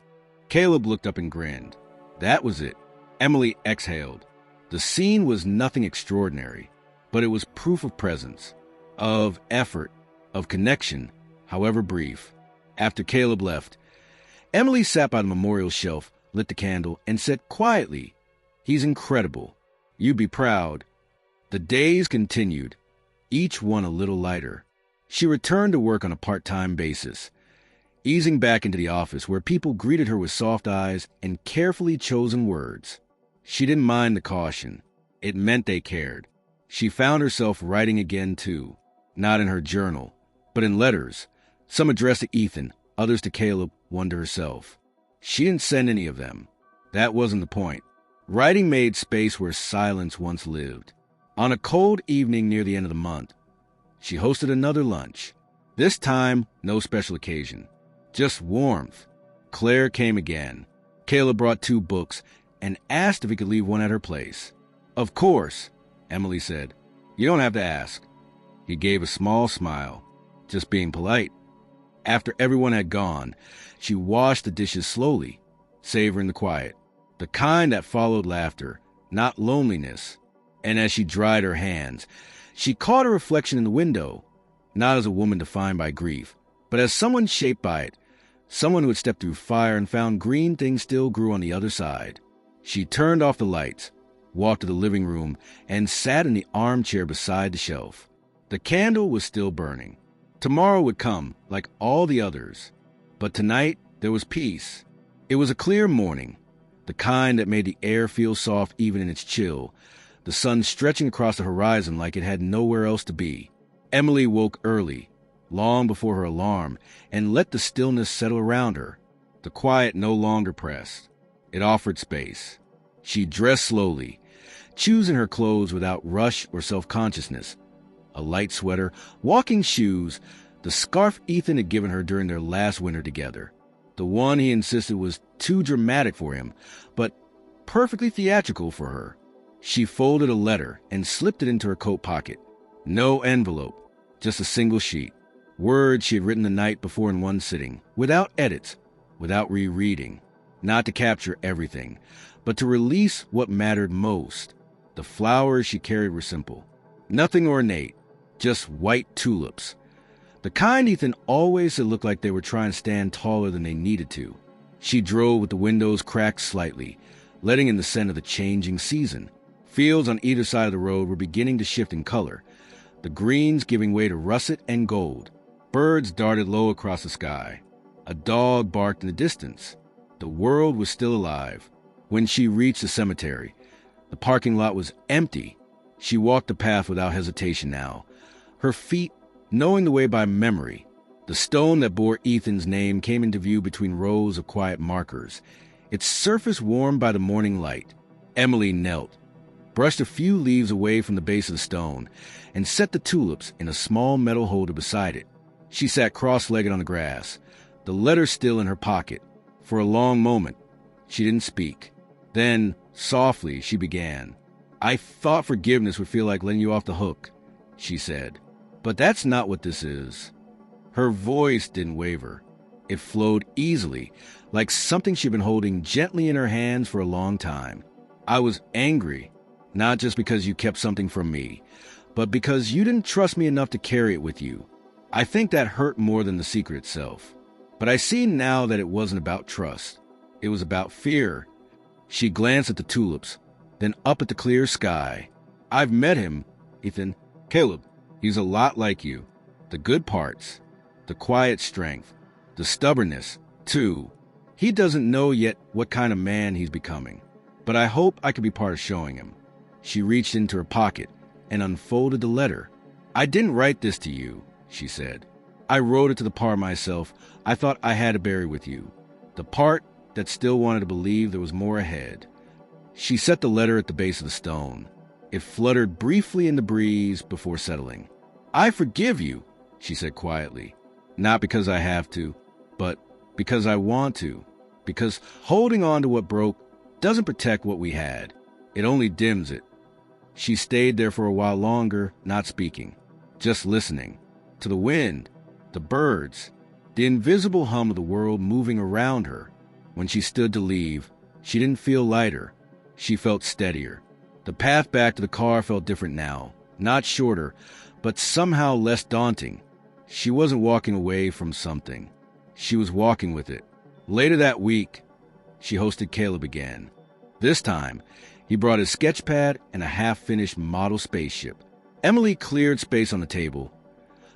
Caleb looked up and grinned. That was it. Emily exhaled. The scene was nothing extraordinary, but it was proof of presence, of effort, of connection, however brief. After Caleb left, Emily sat by the memorial shelf, lit the candle, and said quietly, "He's incredible. You'd be proud." The days continued, each one a little lighter. She returned to work on a part-time basis, easing back into the office where people greeted her with soft eyes and carefully chosen words. She didn't mind the caution. It meant they cared. She found herself writing again, too, not in her journal, but in letters, some addressed to Ethan, others to Caleb, one to herself. She didn't send any of them. That wasn't the point. Writing made space where silence once lived. On a cold evening near the end of the month, she hosted another lunch. This time, no special occasion, just warmth. Claire came again. Caleb brought 2 books and asked if he could leave one at her place. Of course, Emily said. You don't have to ask. He gave a small smile, just being polite. After everyone had gone, she washed the dishes slowly, savoring the quiet, the kind that followed laughter, not loneliness. And as she dried her hands, she caught a reflection in the window, not as a woman defined by grief, but as someone shaped by it, someone who had stepped through fire and found green things still grew on the other side. She turned off the lights, walked to the living room, and sat in the armchair beside the shelf. The candle was still burning. Tomorrow would come, like all the others. But tonight, there was peace. It was a clear morning, the kind that made the air feel soft even in its chill, the sun stretching across the horizon like it had nowhere else to be. Emily woke early, long before her alarm, and let the stillness settle around her. The quiet no longer pressed. It offered space. She dressed slowly, choosing her clothes without rush or self-consciousness. A light sweater, walking shoes, the scarf Ethan had given her during their last winter together. The one he insisted was too dramatic for him, but perfectly theatrical for her. She folded a letter and slipped it into her coat pocket. No envelope, just a single sheet. Words she had written the night before in one sitting, without edits, without rereading. Not to capture everything, but to release what mattered most. The flowers she carried were simple. Nothing ornate, just white tulips. The kind Ethan always had looked like they were trying to stand taller than they needed to. She drove with the windows cracked slightly, letting in the scent of the changing season. Fields on either side of the road were beginning to shift in color, the greens giving way to russet and gold. Birds darted low across the sky. A dog barked in the distance. The world was still alive. When she reached the cemetery, the parking lot was empty. She walked the path without hesitation now, her feet knowing the way by memory. The stone that bore Ethan's name came into view between rows of quiet markers, its surface warmed by the morning light. Emily knelt, brushed a few leaves away from the base of the stone, and set the tulips in a small metal holder beside it. She sat cross-legged on the grass, the letter still in her pocket. For a long moment, she didn't speak. Then, softly, she began. "I thought forgiveness would feel like letting you off the hook," she said. "But that's not what this is." Her voice didn't waver. It flowed easily, like something she'd been holding gently in her hands for a long time. "I was angry, not just because you kept something from me, but because you didn't trust me enough to carry it with you. I think that hurt more than the secret itself. But I see now that it wasn't about trust. It was about fear." She glanced at the tulips, then up at the clear sky. "I've met him, Ethan. Caleb, he's a lot like you. The good parts, the quiet strength, the stubbornness, too. He doesn't know yet what kind of man he's becoming, but I hope I could be part of showing him." She reached into her pocket and unfolded the letter. "I didn't write this to you," she said. "I wrote it to the part myself I thought I had to bury with you, the part that still wanted to believe there was more ahead." She set the letter at the base of the stone. It fluttered briefly in the breeze before settling. "I forgive you," she said quietly. "Not because I have to, but because I want to. Because holding on to what broke doesn't protect what we had. It only dims it." She stayed there for a while longer, not speaking, just listening. To the wind, the birds, the invisible hum of the world moving around her. When she stood to leave, she didn't feel lighter. She felt steadier. The path back to the car felt different now. Not shorter, but somehow less daunting. She wasn't walking away from something. She was walking with it. Later that week, she hosted Caleb again. This time, he brought his sketch pad and a half-finished model spaceship. Emily cleared space on the table,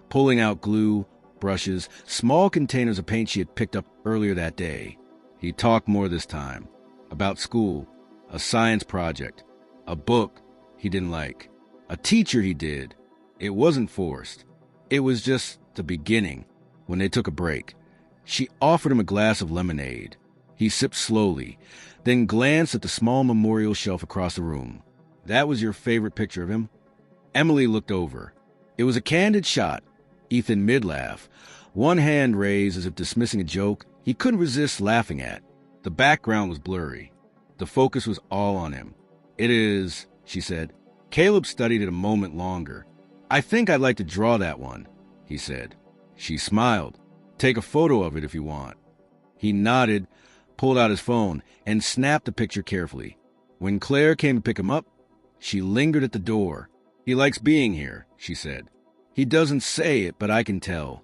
pulling out glue, brushes, small containers of paint she had picked up earlier that day. He talked more this time. About school, a science project, a book he didn't like, a teacher he did. It wasn't forced. It was just the beginning. When they took a break, she offered him a glass of lemonade. He sipped slowly, then glanced at the small memorial shelf across the room. "That was your favorite picture of him?" Emily looked over. It was a candid shot. Ethan mid-laugh, one hand raised as if dismissing a joke he couldn't resist laughing at. The background was blurry. The focus was all on him. "It is," she said. Caleb studied it a moment longer. "I think I'd like to draw that one," he said. She smiled. "Take a photo of it if you want." He nodded, pulled out his phone, and snapped the picture carefully. When Claire came to pick him up, she lingered at the door. "He likes being here," she said. "He doesn't say it, but I can tell."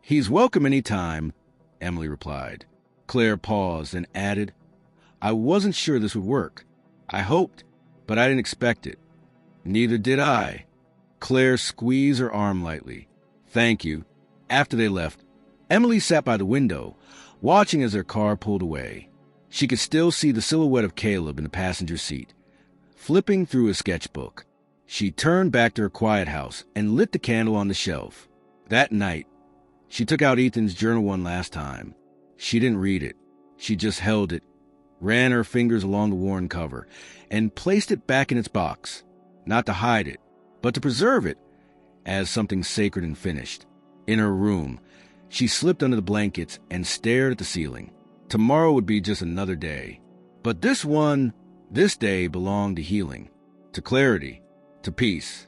"He's welcome any time," Emily replied. Claire paused and added, "I wasn't sure this would work. I hoped, but I didn't expect it." "Neither did I." Claire squeezed her arm lightly. "Thank you." After they left, Emily sat by the window, watching as their car pulled away. She could still see the silhouette of Caleb in the passenger seat, flipping through his sketchbook. She turned back to her quiet house and lit the candle on the shelf. That night, she took out Ethan's journal one last time. She didn't read it. She just held it, ran her fingers along the worn cover, and placed it back in its box, not to hide it, but to preserve it as something sacred and finished. In her room, she slipped under the blankets and stared at the ceiling. Tomorrow would be just another day. But this day belonged to healing, to clarity, to peace.